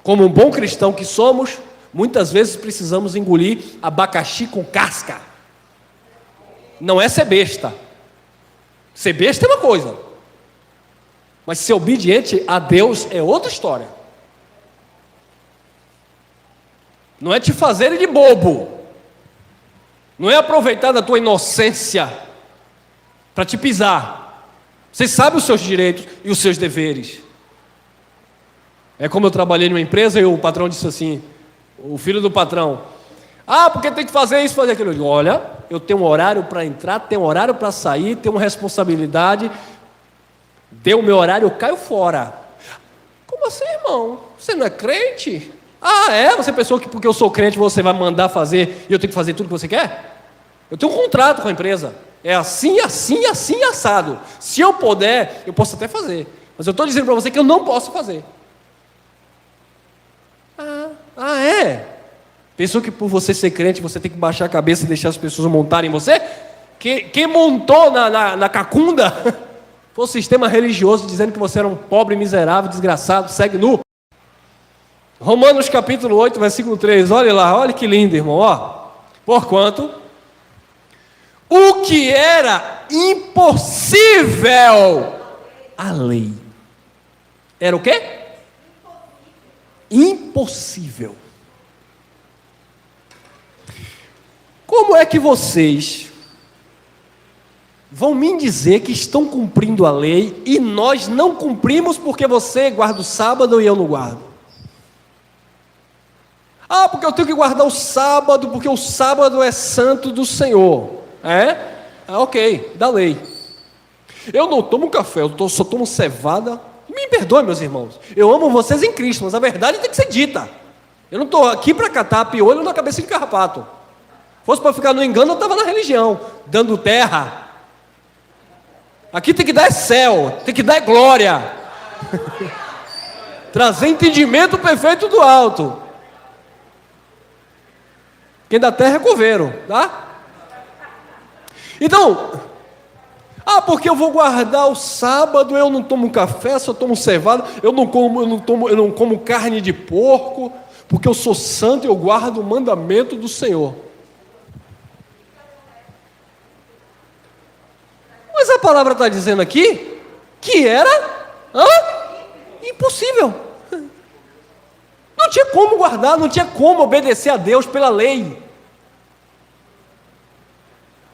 Como um bom cristão que somos, muitas vezes precisamos engolir abacaxi com casca. Não é ser besta. Ser besta é uma coisa, mas ser obediente a Deus é outra história. Não é te fazer de bobo. Não é aproveitar da tua inocência para te pisar. Você sabe os seus direitos e os seus deveres. É como eu trabalhei numa empresa e o patrão disse assim, o filho do patrão, porque tem que fazer isso, fazer aquilo. Eu digo, olha, eu tenho um horário para entrar, tenho um horário para sair, tenho uma responsabilidade. Deu o meu horário, eu caio fora. Como assim, irmão? Você não é crente? Você pensou que porque eu sou crente você vai mandar fazer e eu tenho que fazer tudo que você quer? Eu tenho um contrato com a empresa. É assim, assim, assim, assado. Se eu puder, eu posso até fazer. Mas eu estou dizendo para você que eu não posso fazer. É? Pensou que por você ser crente você tem que baixar a cabeça e deixar as pessoas montarem em você? Quem montou na cacunda foi o sistema religioso dizendo que você era um pobre, miserável, desgraçado, segue nu. Romanos capítulo 8, versículo 3, olha lá, olha que lindo, irmão, porquanto o que era impossível à lei, era o quê? Impossível. Como é que vocês vão me dizer que estão cumprindo a lei e nós não cumprimos porque você guarda o sábado e eu não guardo? Porque eu tenho que guardar o sábado, porque o sábado é santo do Senhor. Ok, da lei. Eu não tomo café, só tomo cevada. Me perdoe, meus irmãos. Eu amo vocês em Cristo, mas a verdade tem que ser dita. Eu não estou aqui para catar piolho na cabeça de carrapato. Fosse para ficar no engano, eu estava na religião, dando terra. Aqui tem que dar céu, tem que dar glória. Trazer entendimento perfeito do alto. Quem da terra é coveiro, tá? Então, porque eu vou guardar o sábado, eu não tomo café, só tomo cevada, eu não como carne de porco, porque eu sou santo e eu guardo o mandamento do Senhor. Mas a palavra está dizendo aqui que era impossível. Não tinha como guardar, não tinha como obedecer a Deus pela lei.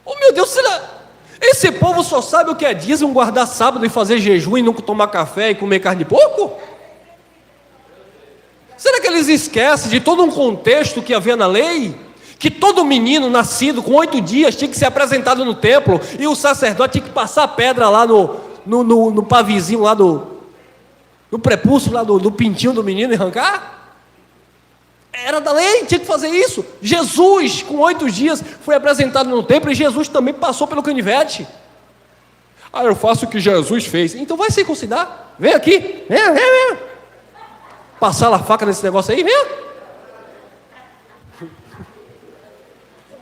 Oh meu Deus, esse povo só sabe o que é dízimo, guardar sábado e fazer jejum e não tomar café e comer carne de porco? Será que eles esquecem de todo um contexto que havia na lei? Que todo menino nascido com 8 dias tinha que ser apresentado no templo e o sacerdote tinha que passar a pedra lá no pavizinho lá no prepúcio lá do pintinho do menino e arrancar? Era da lei, tinha que fazer isso. Jesus, com 8 dias, foi apresentado no templo e Jesus também passou pelo canivete. Eu faço o que Jesus fez. Então vai circuncidar. Vem aqui. Vem. Passar a faca nesse negócio aí, vem.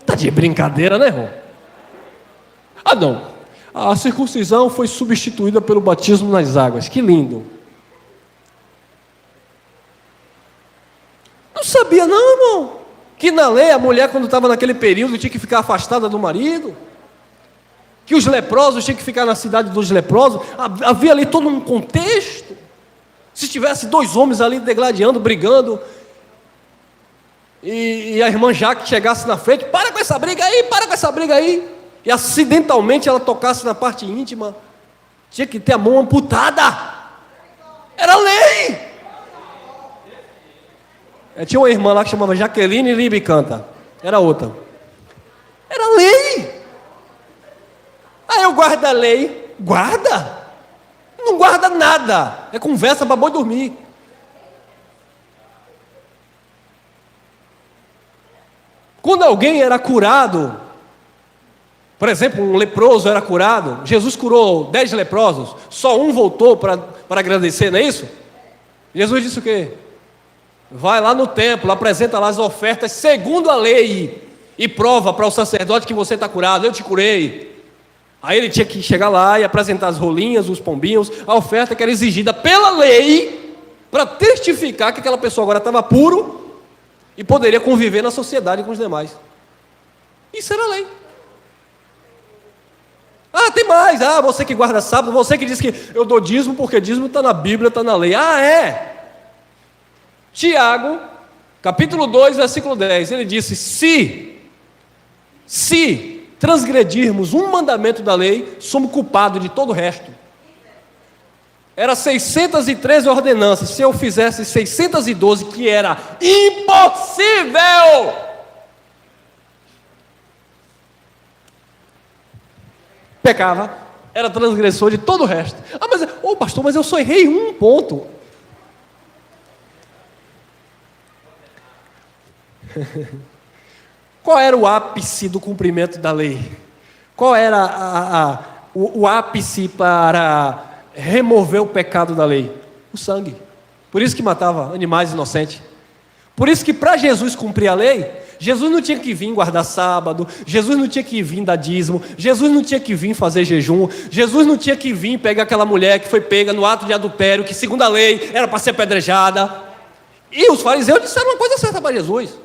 Tá de brincadeira, né, irmão? Não. A circuncisão foi substituída pelo batismo nas águas. Que lindo. Não sabia não, irmão, que na lei a mulher quando estava naquele período tinha que ficar afastada do marido, que os leprosos tinham que ficar na cidade dos leprosos. Havia ali todo um contexto. Se tivesse 2 homens ali degladiando, brigando, e a irmã Jaque chegasse na frente, para com essa briga aí, e acidentalmente ela tocasse na parte íntima, tinha que ter a mão amputada. Era lei. Tinha uma irmã lá que chamava Jaqueline Libicanta. Era outra. Era lei. Eu guardo a lei. Guarda? Não guarda nada. É conversa para boi dormir. Quando alguém era curado, por exemplo, um leproso era curado, Jesus curou 10 leprosos, só um voltou para agradecer, não é isso? Jesus disse o quê? Vai lá no templo, apresenta lá as ofertas segundo a lei e prova para o sacerdote que você está curado. Eu te curei. Aí ele tinha que chegar lá e apresentar as rolinhas, os pombinhos, a oferta que era exigida pela lei para testificar que aquela pessoa agora estava puro e poderia conviver na sociedade com os demais. Isso era lei. Tem mais. Você que guarda sábado, você que diz que eu dou dízimo porque dízimo está na Bíblia, está na lei. É. Tiago, capítulo 2, versículo 10, ele disse: se transgredirmos um mandamento da lei, somos culpados de todo o resto. Era 613 ordenanças, se eu fizesse 612, que era impossível, pecava, era transgressor de todo o resto. Pastor, mas eu só errei um ponto. Qual era o ápice do cumprimento da lei? Qual era o ápice para remover o pecado da lei? O sangue. Por isso que matava animais inocentes. Por isso que para Jesus cumprir a lei, Jesus não tinha que vir guardar sábado, Jesus não tinha que vir dar dízimo, Jesus não tinha que vir fazer jejum, Jesus não tinha que vir pegar aquela mulher que foi pega no ato de adultério, que segundo a lei era para ser apedrejada. E os fariseus disseram uma coisa certa para Jesus: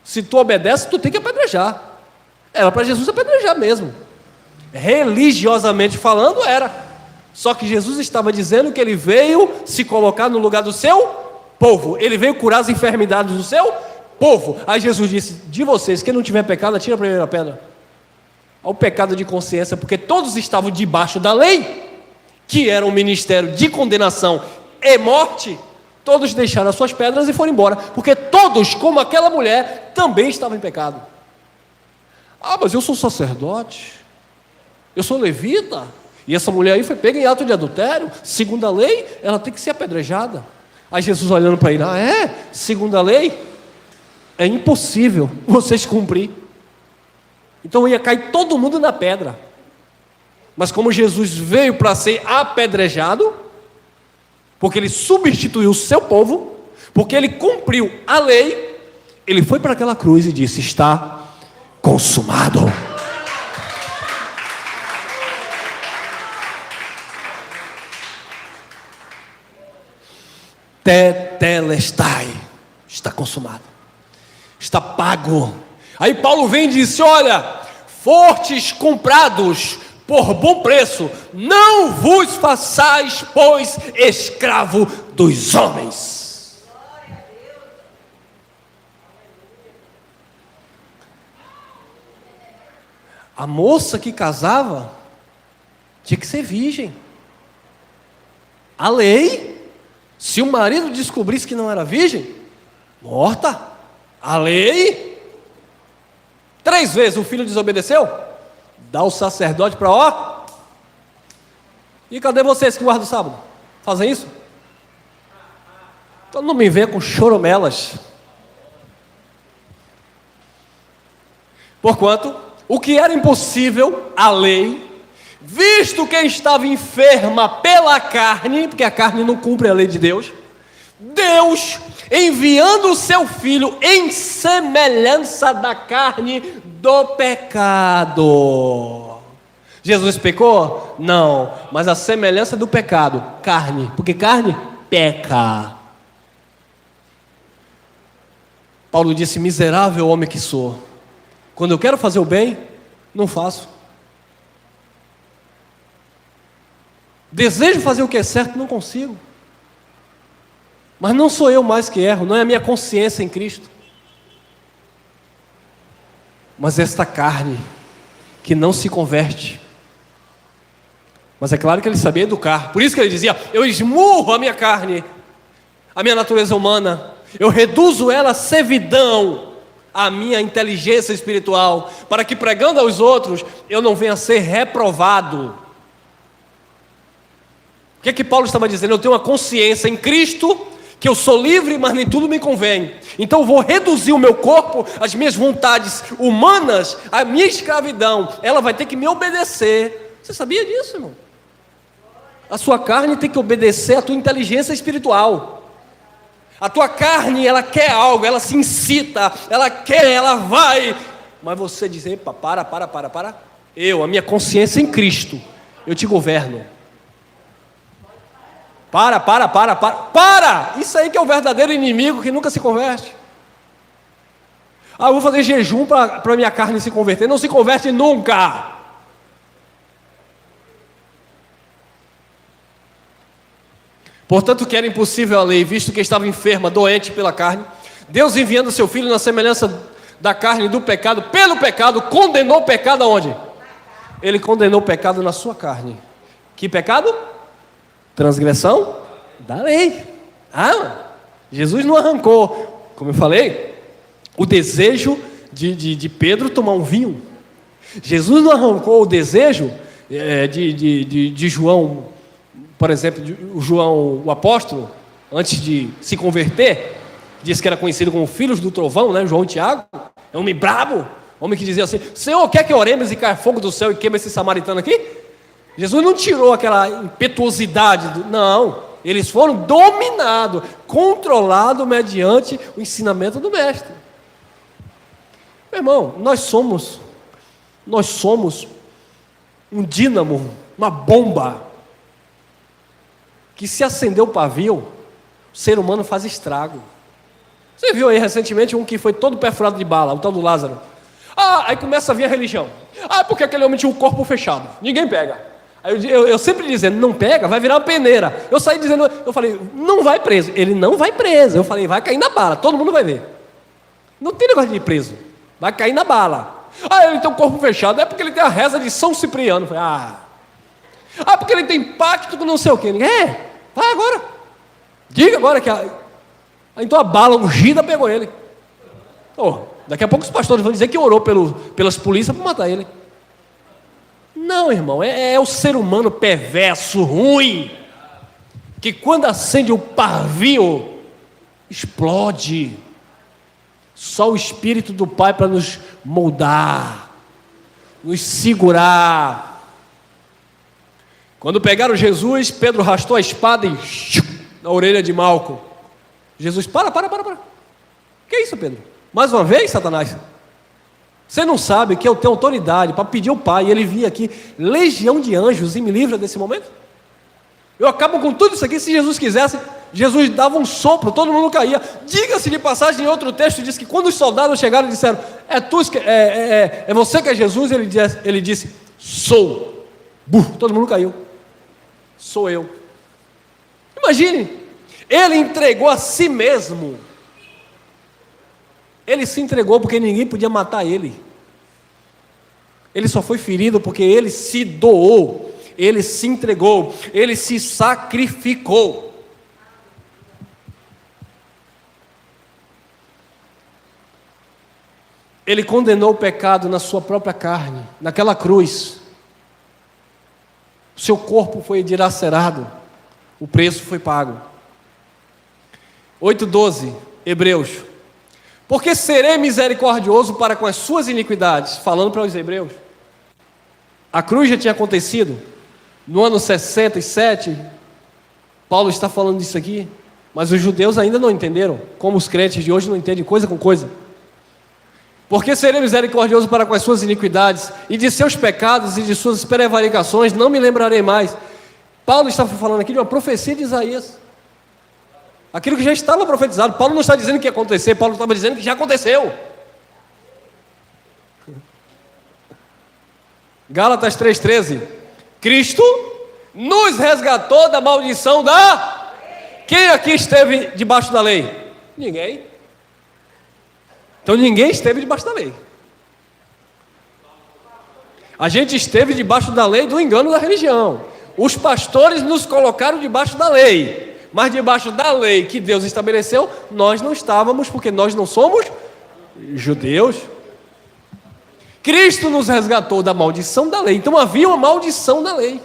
se tu obedece, tu tem que apedrejar. Era para Jesus apedrejar mesmo. Religiosamente falando, era. Só que Jesus estava dizendo que ele veio se colocar no lugar do seu povo. Ele veio curar as enfermidades do seu povo. Aí Jesus disse: de vocês, quem não tiver pecado, atira a primeira pedra. Ao pecado de consciência, porque todos estavam debaixo da lei, que era um ministério de condenação e morte. Todos deixaram as suas pedras e foram embora, porque todos, como aquela mulher, também estavam em pecado. Mas eu sou sacerdote, eu sou levita, e essa mulher aí foi pega em ato de adultério, segundo a lei, ela tem que ser apedrejada. Aí Jesus olhando para ele: segundo a lei, é impossível vocês cumprir. Então ia cair todo mundo na pedra. Mas como Jesus veio para ser apedrejado, porque ele substituiu o seu povo, porque ele cumpriu a lei, Ele foi para aquela cruz e disse: está consumado. Tetelestai, está consumado, está pago. Aí Paulo vem e disse: olha, fostes comprados por bom preço, não vos façais, pois, escravo dos homens. A moça que casava tinha que ser virgem. A lei, se o marido descobrisse que não era virgem, morta. A lei, 3 vezes o filho desobedeceu, dá o sacerdote para ó. E cadê vocês que guardam o sábado? Fazem isso? Então não me venha com choromelas. Porquanto, o que era impossível, a lei, visto que estava enferma pela carne, porque a carne não cumpre a lei de Deus, Deus, enviando o seu Filho em semelhança da carne do pecado. Jesus pecou? Não, mas a semelhança do pecado, carne, porque carne peca. Paulo disse: miserável homem que sou, quando eu quero fazer o bem, não faço. Desejo fazer o que é certo, não consigo. Mas não sou eu mais que erro, não é a minha consciência em Cristo, mas esta carne que não se converte. Mas é claro que ele sabia educar, por isso que ele dizia: eu esmurro a minha carne, a minha natureza humana, eu reduzo ela a servidão, a minha inteligência espiritual, para que pregando aos outros, eu não venha a ser reprovado. O que é que Paulo estava dizendo? Eu tenho uma consciência em Cristo, que eu sou livre, mas nem tudo me convém. Então eu vou reduzir o meu corpo, as minhas vontades humanas, a minha escravidão. Ela vai ter que me obedecer. Você sabia disso, irmão? A sua carne tem que obedecer à tua inteligência espiritual. A tua carne, ela quer algo, ela se incita, ela quer, ela vai. Mas você diz: epa, para. A minha consciência em Cristo, eu te governo. Para! Isso aí que é o verdadeiro inimigo que nunca se converte. Eu vou fazer jejum para minha carne se converter. Não se converte nunca. Portanto, que era impossível a lei, visto que estava enferma, doente pela carne, Deus, enviando seu Filho na semelhança da carne do pecado, pelo pecado, condenou o pecado aonde? Ele condenou o pecado na sua carne. Que pecado? Transgressão da lei. Jesus não arrancou, como eu falei, o desejo de Pedro tomar um vinho. Jesus não arrancou o desejo de João, por exemplo, o João, o apóstolo, antes de se converter, disse que era conhecido como filhos do trovão, né? João e Tiago, é um homem brabo, homem que dizia assim: Senhor, quer que oremos e caia fogo do céu e queima esse samaritano aqui? Jesus não tirou aquela impetuosidade, não, eles foram dominados, controlados mediante o ensinamento do mestre. Meu irmão, nós somos um dínamo, uma bomba, que se acender o pavio, o ser humano faz estrago. Você viu aí recentemente um que foi todo perfurado de bala, o tal do Lázaro. Aí começa a vir a religião. Porque aquele homem tinha um corpo fechado, ninguém pega. Aí eu sempre dizendo: não pega, vai virar uma peneira. Eu saí dizendo, eu falei: não vai preso. Ele: não vai preso. Eu falei: vai cair na bala, todo mundo vai ver. Não tem negócio de ir preso, vai cair na bala. Ele tem um corpo fechado, é porque ele tem a reza de São Cipriano. Eu falei: porque ele tem pacto com não sei o quê. Vai agora, diga agora que então a bala ungida pegou ele. Daqui a pouco os pastores vão dizer que orou pelas polícias para matar ele. Não, irmão, é o ser humano perverso, ruim, que quando acende o pavio, explode. Só o Espírito do Pai para nos moldar, nos segurar. Quando pegaram Jesus, Pedro arrastou a espada e na orelha de Malco. Jesus: para. Que é isso, Pedro? Mais uma vez, Satanás, você não sabe que eu tenho autoridade para pedir ao Pai, e Ele vinha aqui, legião de anjos, e me livra desse momento? Eu acabo com tudo isso aqui. Se Jesus quisesse, Jesus dava um sopro, todo mundo caía. Diga-se de passagem, em outro texto diz que quando os soldados chegaram e disseram: é você que é Jesus? Ele disse: sou. Todo mundo caiu. Sou eu. Imagine, ele entregou a si mesmo. Ele se entregou porque ninguém podia matar ele. Ele só foi ferido porque ele se doou. Ele se entregou, ele se sacrificou. Ele condenou o pecado na sua própria carne, naquela cruz. O seu corpo foi dilacerado, o preço foi pago. 8:12, Hebreus. Porque serei misericordioso para com as suas iniquidades, falando para os hebreus. A cruz já tinha acontecido. No ano 67, Paulo está falando disso aqui, mas os judeus ainda não entenderam, como os crentes de hoje não entendem coisa com coisa. Porque serei misericordioso para com as suas iniquidades, e de seus pecados e de suas prevaricações não me lembrarei mais. Paulo estava falando aqui de uma profecia de Isaías, aquilo que já estava profetizado. Paulo não está dizendo que ia acontecer, Paulo estava dizendo que já aconteceu. Gálatas 3:13. Cristo nos resgatou da maldição da... Quem aqui esteve debaixo da lei? Ninguém. Então ninguém esteve debaixo da lei. A gente esteve debaixo da lei do engano da religião. Os pastores nos colocaram debaixo da lei, mas debaixo da lei que Deus estabeleceu, nós não estávamos, porque nós não somos judeus. Cristo nos resgatou da maldição da lei. Então havia uma maldição da lei.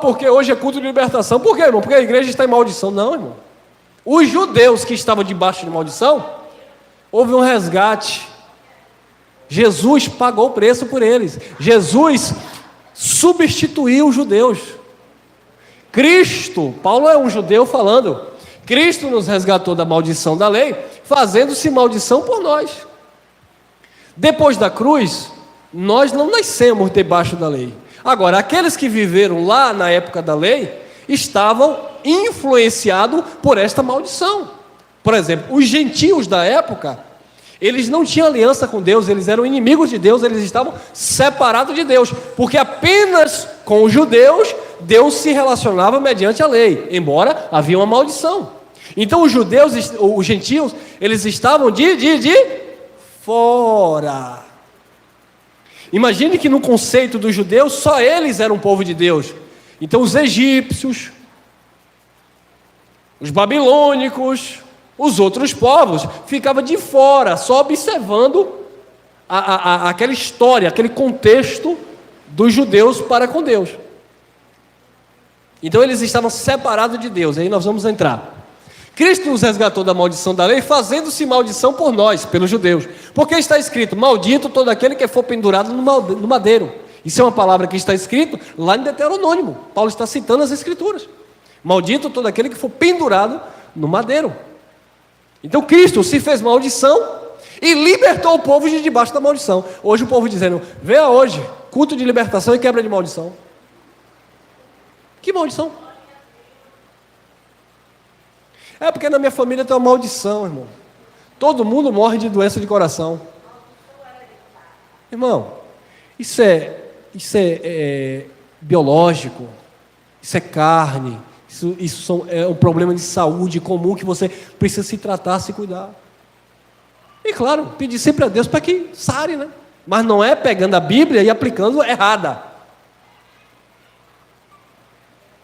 Porque hoje é culto de libertação. Por quê, irmão? Porque a igreja está em maldição. Não, irmão. Os judeus que estavam debaixo de maldição, houve um resgate. Jesus pagou o preço por eles. Jesus substituiu os judeus. Cristo, Paulo é um judeu falando, Cristo nos resgatou da maldição da lei, fazendo-se maldição por nós. Depois da cruz, nós não nascemos debaixo da lei. Agora, aqueles que viveram lá na época da lei, estavam influenciados por esta maldição. Por exemplo, os gentios da época, eles não tinham aliança com Deus, eles eram inimigos de Deus, eles estavam separados de Deus, porque apenas com os judeus, Deus se relacionava mediante a lei, embora havia uma maldição. Então os judeus, os gentios, eles estavam de fora. Imagine que no conceito dos judeus, só eles eram o povo de Deus. Então os egípcios, os babilônicos, os outros povos ficavam de fora, só observando aquela história, aquele contexto dos judeus para com Deus. Então eles estavam separados de Deus. Aí nós vamos entrar. Cristo nos resgatou da maldição da lei, fazendo-se maldição por nós, pelos judeus. Porque está escrito: maldito todo aquele que for pendurado no madeiro. Isso é uma palavra que está escrito lá em Deuteronômio. Paulo está citando as escrituras. Maldito todo aquele que for pendurado no madeiro. Então Cristo se fez maldição e libertou o povo de debaixo da maldição. Hoje o povo dizendo: venha hoje, culto de libertação e quebra de maldição. Que maldição? É porque na minha família tem uma maldição, irmão. Todo mundo morre de doença de coração. Irmão, isso é biológico, isso é carne, isso é um problema de saúde comum que você precisa se tratar, se cuidar. E claro, pedir sempre a Deus para que sare, né? Mas não é pegando a Bíblia e aplicando errada.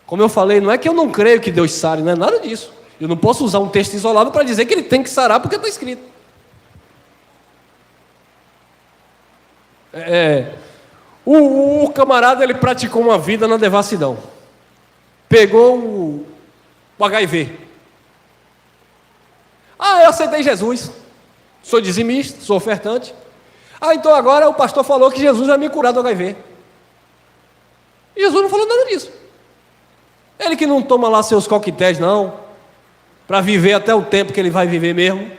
Como eu falei, não é que eu não creio que Deus sare, não é nada disso. Eu não posso usar um texto isolado para dizer que ele tem que sarar porque está escrito. O camarada, ele praticou uma vida na devassidão. Pegou o HIV. Eu aceitei Jesus. Sou dizimista, sou ofertante. Então agora o pastor falou que Jesus vai me curar do HIV. E Jesus não falou nada disso. Ele que não toma lá seus coquetéis, não, para viver até o tempo que ele vai viver mesmo.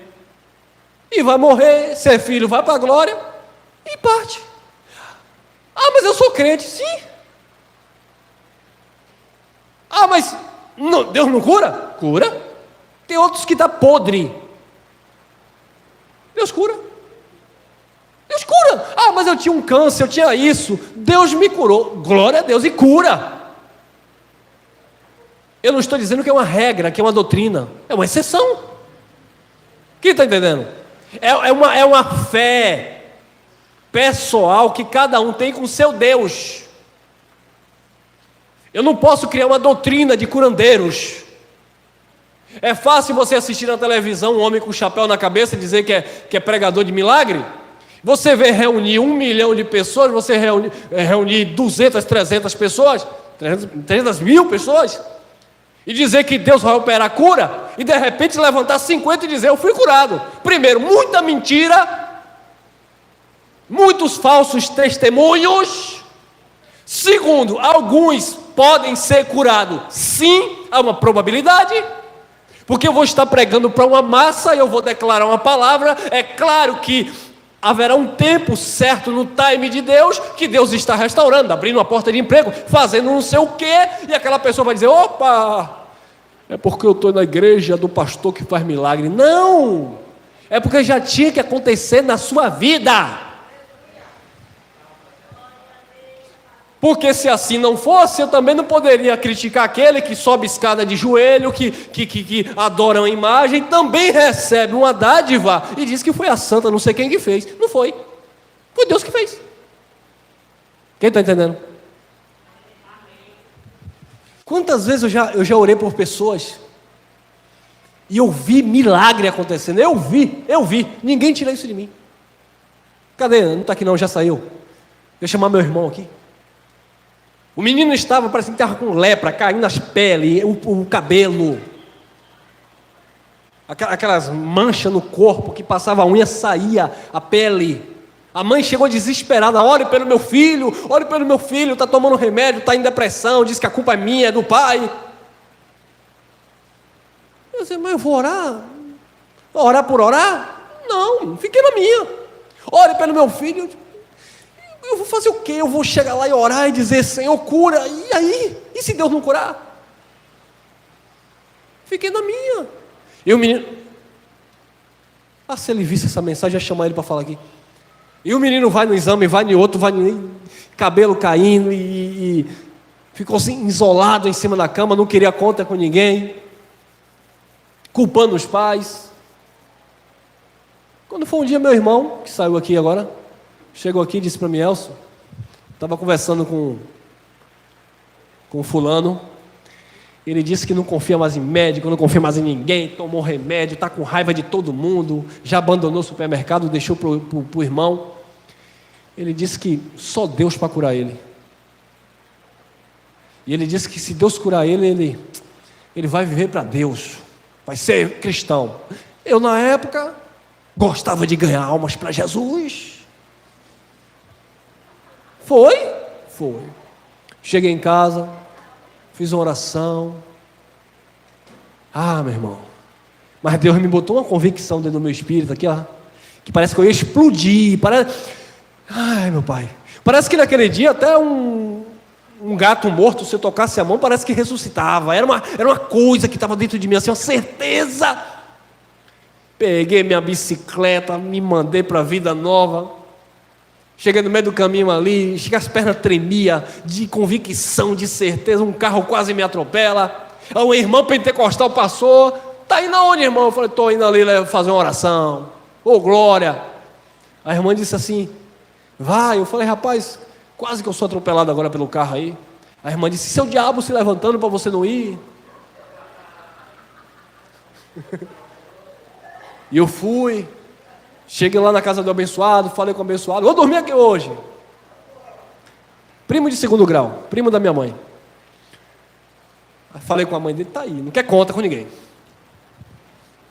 e vai morrer, ser filho, vai para a glória e parte. Ah, mas eu sou crente. Sim. Ah, mas não, Deus não cura? Cura. Tem outros que estão podre. Deus cura. Deus cura. Ah, mas eu tinha um câncer, eu tinha isso. Deus me curou. Glória a Deus, e cura. Eu não estou dizendo que é uma regra, que é uma doutrina. É uma exceção. Quem está entendendo? É uma fé pessoal que cada um tem com o seu Deus. Eu não posso criar uma doutrina de curandeiros. É fácil você assistir na televisão um homem com chapéu na cabeça e dizer que é pregador de milagre? Você vê reunir 1 milhão de pessoas, você reunir 200, 300 pessoas, 300 mil pessoas, e dizer que Deus vai operar cura, e de repente levantar 50 e dizer, eu fui curado. Primeiro, muita mentira, muitos falsos testemunhos. Segundo, alguns podem ser curados. Sim, há uma probabilidade, porque eu vou estar pregando para uma massa, e eu vou declarar uma palavra. É claro que haverá um tempo certo no time de Deus, que Deus está restaurando, abrindo uma porta de emprego, fazendo não sei o quê, e aquela pessoa vai dizer, opa, é porque eu estou na igreja do pastor que faz milagre. Não, é porque já tinha que acontecer na sua vida. Porque se assim não fosse, eu também não poderia criticar aquele que sobe escada de joelho, que adora uma imagem, também recebe uma dádiva e diz que foi a santa, não sei quem que fez. Não foi. Foi Deus que fez. Quem está entendendo? Quantas vezes eu já orei por pessoas e eu vi milagre acontecendo? Eu vi. Ninguém tira isso de mim. Cadê? Não está aqui não, já saiu. Deixa eu chamar meu irmão aqui. O menino estava, parecendo que estava com lepra, caindo as peles, o cabelo, aquelas manchas no corpo, que passava a unha, saía a pele. A mãe chegou desesperada, olhe pelo meu filho, está tomando remédio, está em depressão, diz que a culpa é minha, é do pai. Eu disse, mas eu vou orar? Orar por orar? Não, fiquei na minha. Olhe pelo meu filho. Eu vou fazer o quê? Eu vou chegar lá e orar e dizer, Senhor, cura, e aí? E se Deus não curar? Fiquei na minha. E o menino, se ele visse essa mensagem, ia chamar ele para falar aqui. E o menino vai no exame, vai no outro, cabelo caindo, e ficou assim, isolado em cima da cama, não queria conta com ninguém, culpando os pais. Quando foi um dia, meu irmão, que saiu aqui agora, chegou aqui e disse para mim, Elcio, estava conversando com fulano, ele disse que não confia mais em médico, não confia mais em ninguém, tomou remédio, está com raiva de todo mundo, já abandonou o supermercado, deixou para o irmão. Ele disse que só Deus para curar ele. E ele disse que se Deus curar ele vai viver para Deus, vai ser cristão. Eu, na época, gostava de ganhar almas para Jesus. Foi. Cheguei em casa, fiz uma oração. Meu irmão, mas Deus me botou uma convicção dentro do meu espírito aqui, ó, que parece que eu ia explodir. Ai, meu pai, parece que naquele dia até um gato morto, se eu tocasse a mão, parece que ressuscitava. Era uma coisa que estava dentro de mim, assim, uma certeza. Peguei minha bicicleta, me mandei para a vida nova. Cheguei no meio do caminho ali, as pernas tremiam, de convicção, de certeza, um carro quase me atropela. Um irmão pentecostal passou, está indo aonde, irmão? Eu falei, estou indo ali fazer uma oração. Ô, glória! A irmã disse assim, vai. Eu falei, rapaz, quase que eu sou atropelado agora pelo carro aí. A irmã disse, seu diabo se levantando para você não ir. E eu fui. Cheguei lá na casa do abençoado, falei com o abençoado, vou dormir aqui hoje. Primo de 2º grau, primo da minha mãe. Falei com a mãe dele, tá aí, não quer conta com ninguém.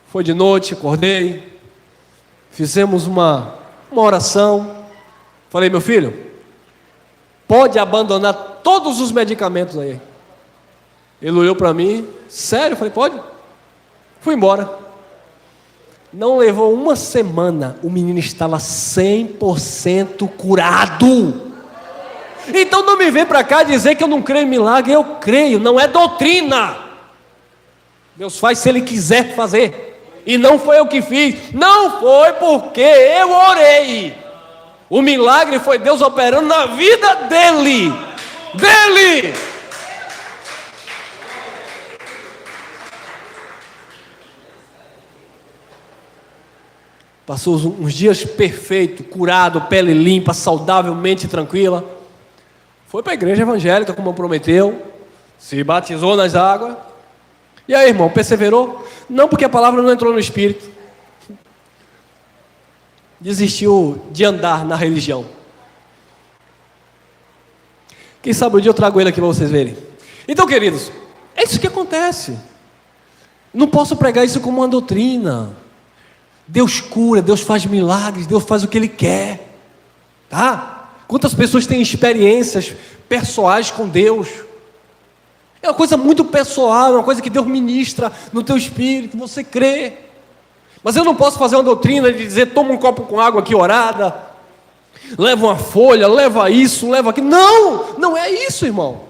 Foi de noite, acordei, fizemos uma oração. Falei, meu filho, pode abandonar todos os medicamentos aí. Ele olhou para mim, sério? Eu falei, pode? Fui embora. Não levou uma semana, o menino estava 100% curado. Então não me vem para cá dizer que eu não creio em milagre. Eu creio, não é doutrina. Deus faz se Ele quiser fazer. E não foi eu que fiz. Não foi porque eu orei. O milagre foi Deus operando na vida dele. Passou uns dias perfeito, curado, pele limpa, saudável, mente tranquila. Foi para a igreja evangélica, como prometeu. Se batizou nas águas. E aí, irmão, perseverou? Não, porque a palavra não entrou no espírito. Desistiu de andar na religião. Quem sabe um dia eu trago ele aqui para vocês verem. Então, queridos, é isso que acontece. Não posso pregar isso como uma doutrina. Deus cura, Deus faz milagres, Deus faz o que Ele quer. Tá? Quantas pessoas têm experiências pessoais com Deus? É uma coisa muito pessoal, é uma coisa que Deus ministra no teu espírito, você crê. Mas eu não posso fazer uma doutrina de dizer, toma um copo com água aqui orada, leva uma folha, leva isso, leva aquilo. Não, não é isso, irmão.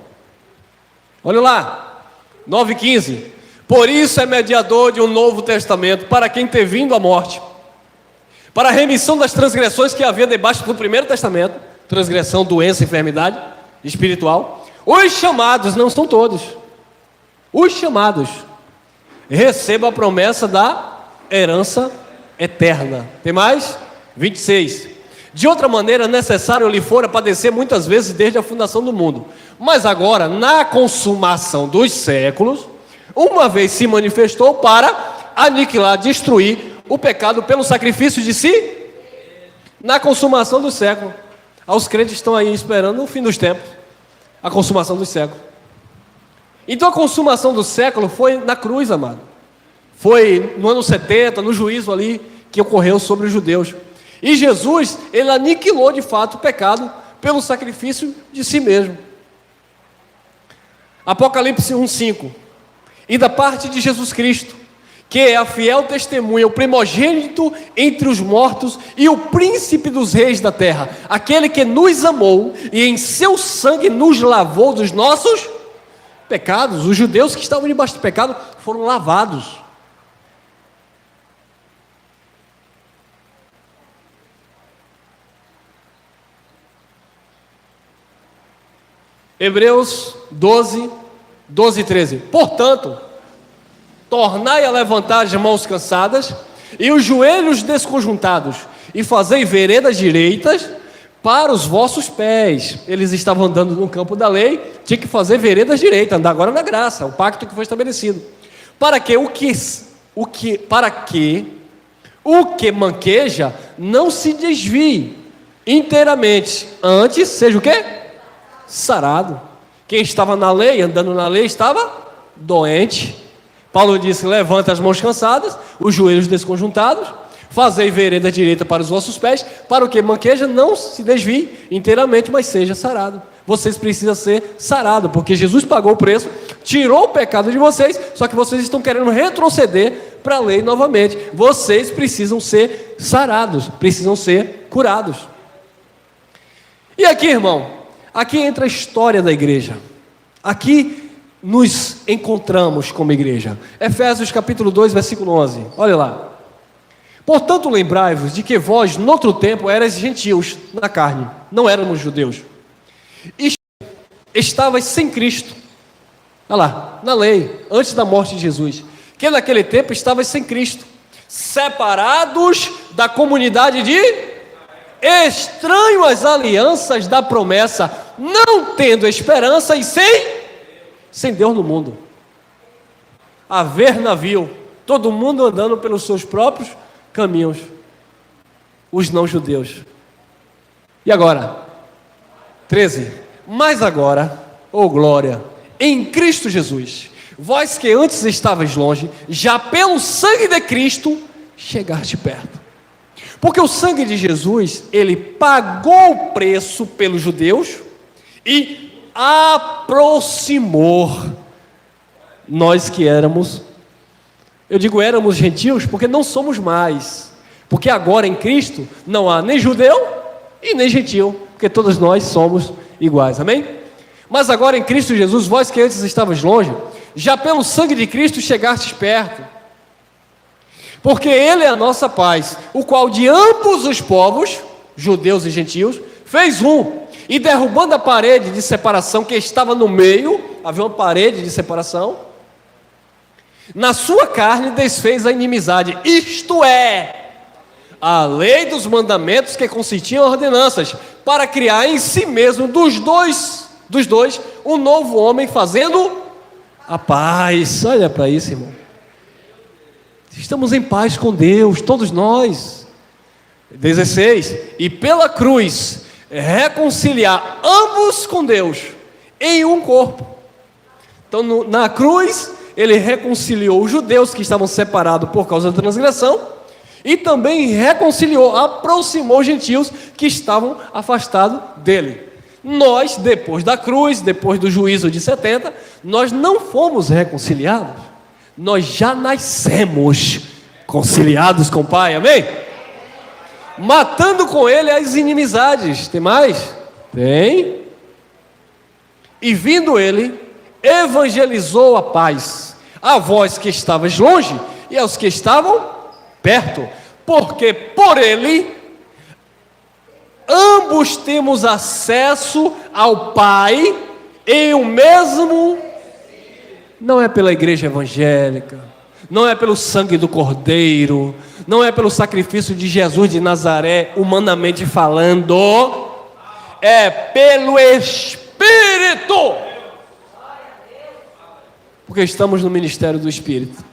Olha lá, 9:15. Por isso é mediador de um novo testamento, para quem ter vindo a morte, para a remissão das transgressões que havia debaixo do primeiro testamento, transgressão, doença, enfermidade espiritual. Os chamados, não são todos, os chamados, recebam a promessa da herança eterna. Tem mais? 26. De outra maneira, necessário lhe fora padecer muitas vezes desde a fundação do mundo. Mas agora, na consumação dos séculos, uma vez se manifestou para aniquilar, destruir o pecado pelo sacrifício de si, na consumação do século. Os crentes estão aí esperando o fim dos tempos, a consumação dos séculos. Então a consumação do século foi na cruz, amado. Foi no ano 70, no juízo ali, que ocorreu sobre os judeus. E Jesus, Ele aniquilou de fato o pecado pelo sacrifício de si mesmo. Apocalipse 1:5. E da parte de Jesus Cristo, que é a fiel testemunha, o primogênito entre os mortos e o príncipe dos reis da terra, aquele que nos amou e em seu sangue nos lavou dos nossos pecados. Os judeus que estavam debaixo do pecado foram lavados. Hebreus 12:13. Portanto, tornai a levantar as mãos cansadas e os joelhos desconjuntados, e fazei veredas direitas para os vossos pés. Eles estavam andando no campo da lei, tinha que fazer veredas direitas, andar agora na graça, o pacto que foi estabelecido. Para que o que manqueja não se desvie inteiramente, antes seja o quê? Sarado. Quem estava na lei, andando na lei, estava doente. Paulo disse, levanta as mãos cansadas, os joelhos desconjuntados, fazei vereda direita para os vossos pés, para o que manqueja não se desvie inteiramente, mas seja sarado. Vocês precisam ser sarados, porque Jesus pagou o preço, tirou o pecado de vocês, só que vocês estão querendo retroceder para a lei novamente. Vocês precisam ser sarados, precisam ser curados. E aqui, irmão, aqui entra a história da igreja. Aqui nos encontramos como igreja. Efésios capítulo 2, versículo 11. Olha lá. Portanto, lembrai-vos de que vós, noutro tempo, erais gentios na carne, não éramos judeus. E estavais sem Cristo. Olha lá, na lei, antes da morte de Jesus. Que naquele tempo estavais sem Cristo, separados da comunidade de estranho às alianças da promessa, não tendo esperança e sem Deus no mundo. Haver navio, todo mundo andando pelos seus próprios caminhos, os não judeus. E agora? 13. Mas agora, ó glória, em Cristo Jesus, vós que antes estavais longe, já pelo sangue de Cristo, chegaste perto. Porque o sangue de Jesus, ele pagou o preço pelos judeus e aproximou nós que éramos Eu digo éramos gentios porque não somos mais. Porque agora em Cristo não há nem judeu e nem gentio, porque todos nós somos iguais, amém? Mas agora em Cristo Jesus, vós que antes estavas longe, já pelo sangue de Cristo chegastes perto. Porque Ele é a nossa paz, o qual de ambos os povos, judeus e gentios, fez um, e derrubando a parede de separação que estava no meio, havia uma parede de separação, na sua carne desfez a inimizade, isto é, a lei dos mandamentos que consistiam em ordenanças, para criar em si mesmo dos dois um novo homem, fazendo a paz. Olha para isso, irmão. Estamos em paz com Deus, todos nós. 16. E pela cruz reconciliar ambos com Deus em um corpo. Então na cruz ele reconciliou os judeus que estavam separados por causa da transgressão, e também reconciliou, aproximou os gentios que estavam afastados dele. Nós, depois da cruz, depois do juízo de 70, nós não fomos reconciliados, nós já nascemos conciliados com o Pai, amém? Matando com Ele as inimizades. Tem mais? Tem. E vindo Ele, evangelizou a paz a vós que estavas longe e aos que estavam perto, porque por Ele ambos temos acesso ao Pai em o mesmo. Não é pela igreja evangélica, não é pelo sangue do Cordeiro, não é pelo sacrifício de Jesus de Nazaré, humanamente falando, é pelo Espírito, porque estamos no ministério do Espírito.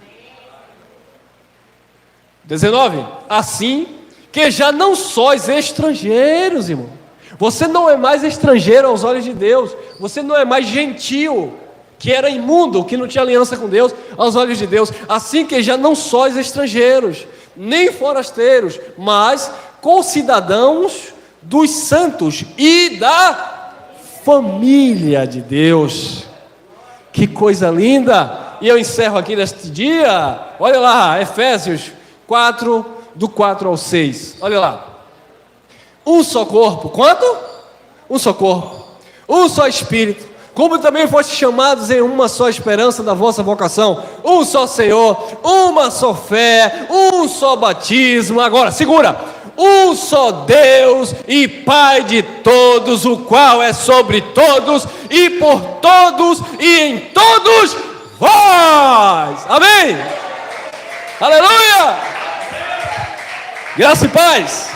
19. Assim que já não sois estrangeiros, irmão. Você não é mais estrangeiro aos olhos de Deus. Você não é mais gentio, que era imundo, que não tinha aliança com Deus, aos olhos de Deus. Assim que já não sois estrangeiros, nem forasteiros, mas concidadãos dos santos e da família de Deus. Que coisa linda! E eu encerro aqui neste dia. Olha lá, Efésios 4, do 4 ao 6. Olha lá. Um só corpo. Quanto? Um só corpo. Um só Espírito. Como também foste chamados em uma só esperança da vossa vocação. Um só Senhor. Uma só fé. Um só batismo. Agora, segura. Um só Deus e Pai de todos, o qual é sobre todos e por todos e em todos vós. Amém. Aleluia. Graça e paz.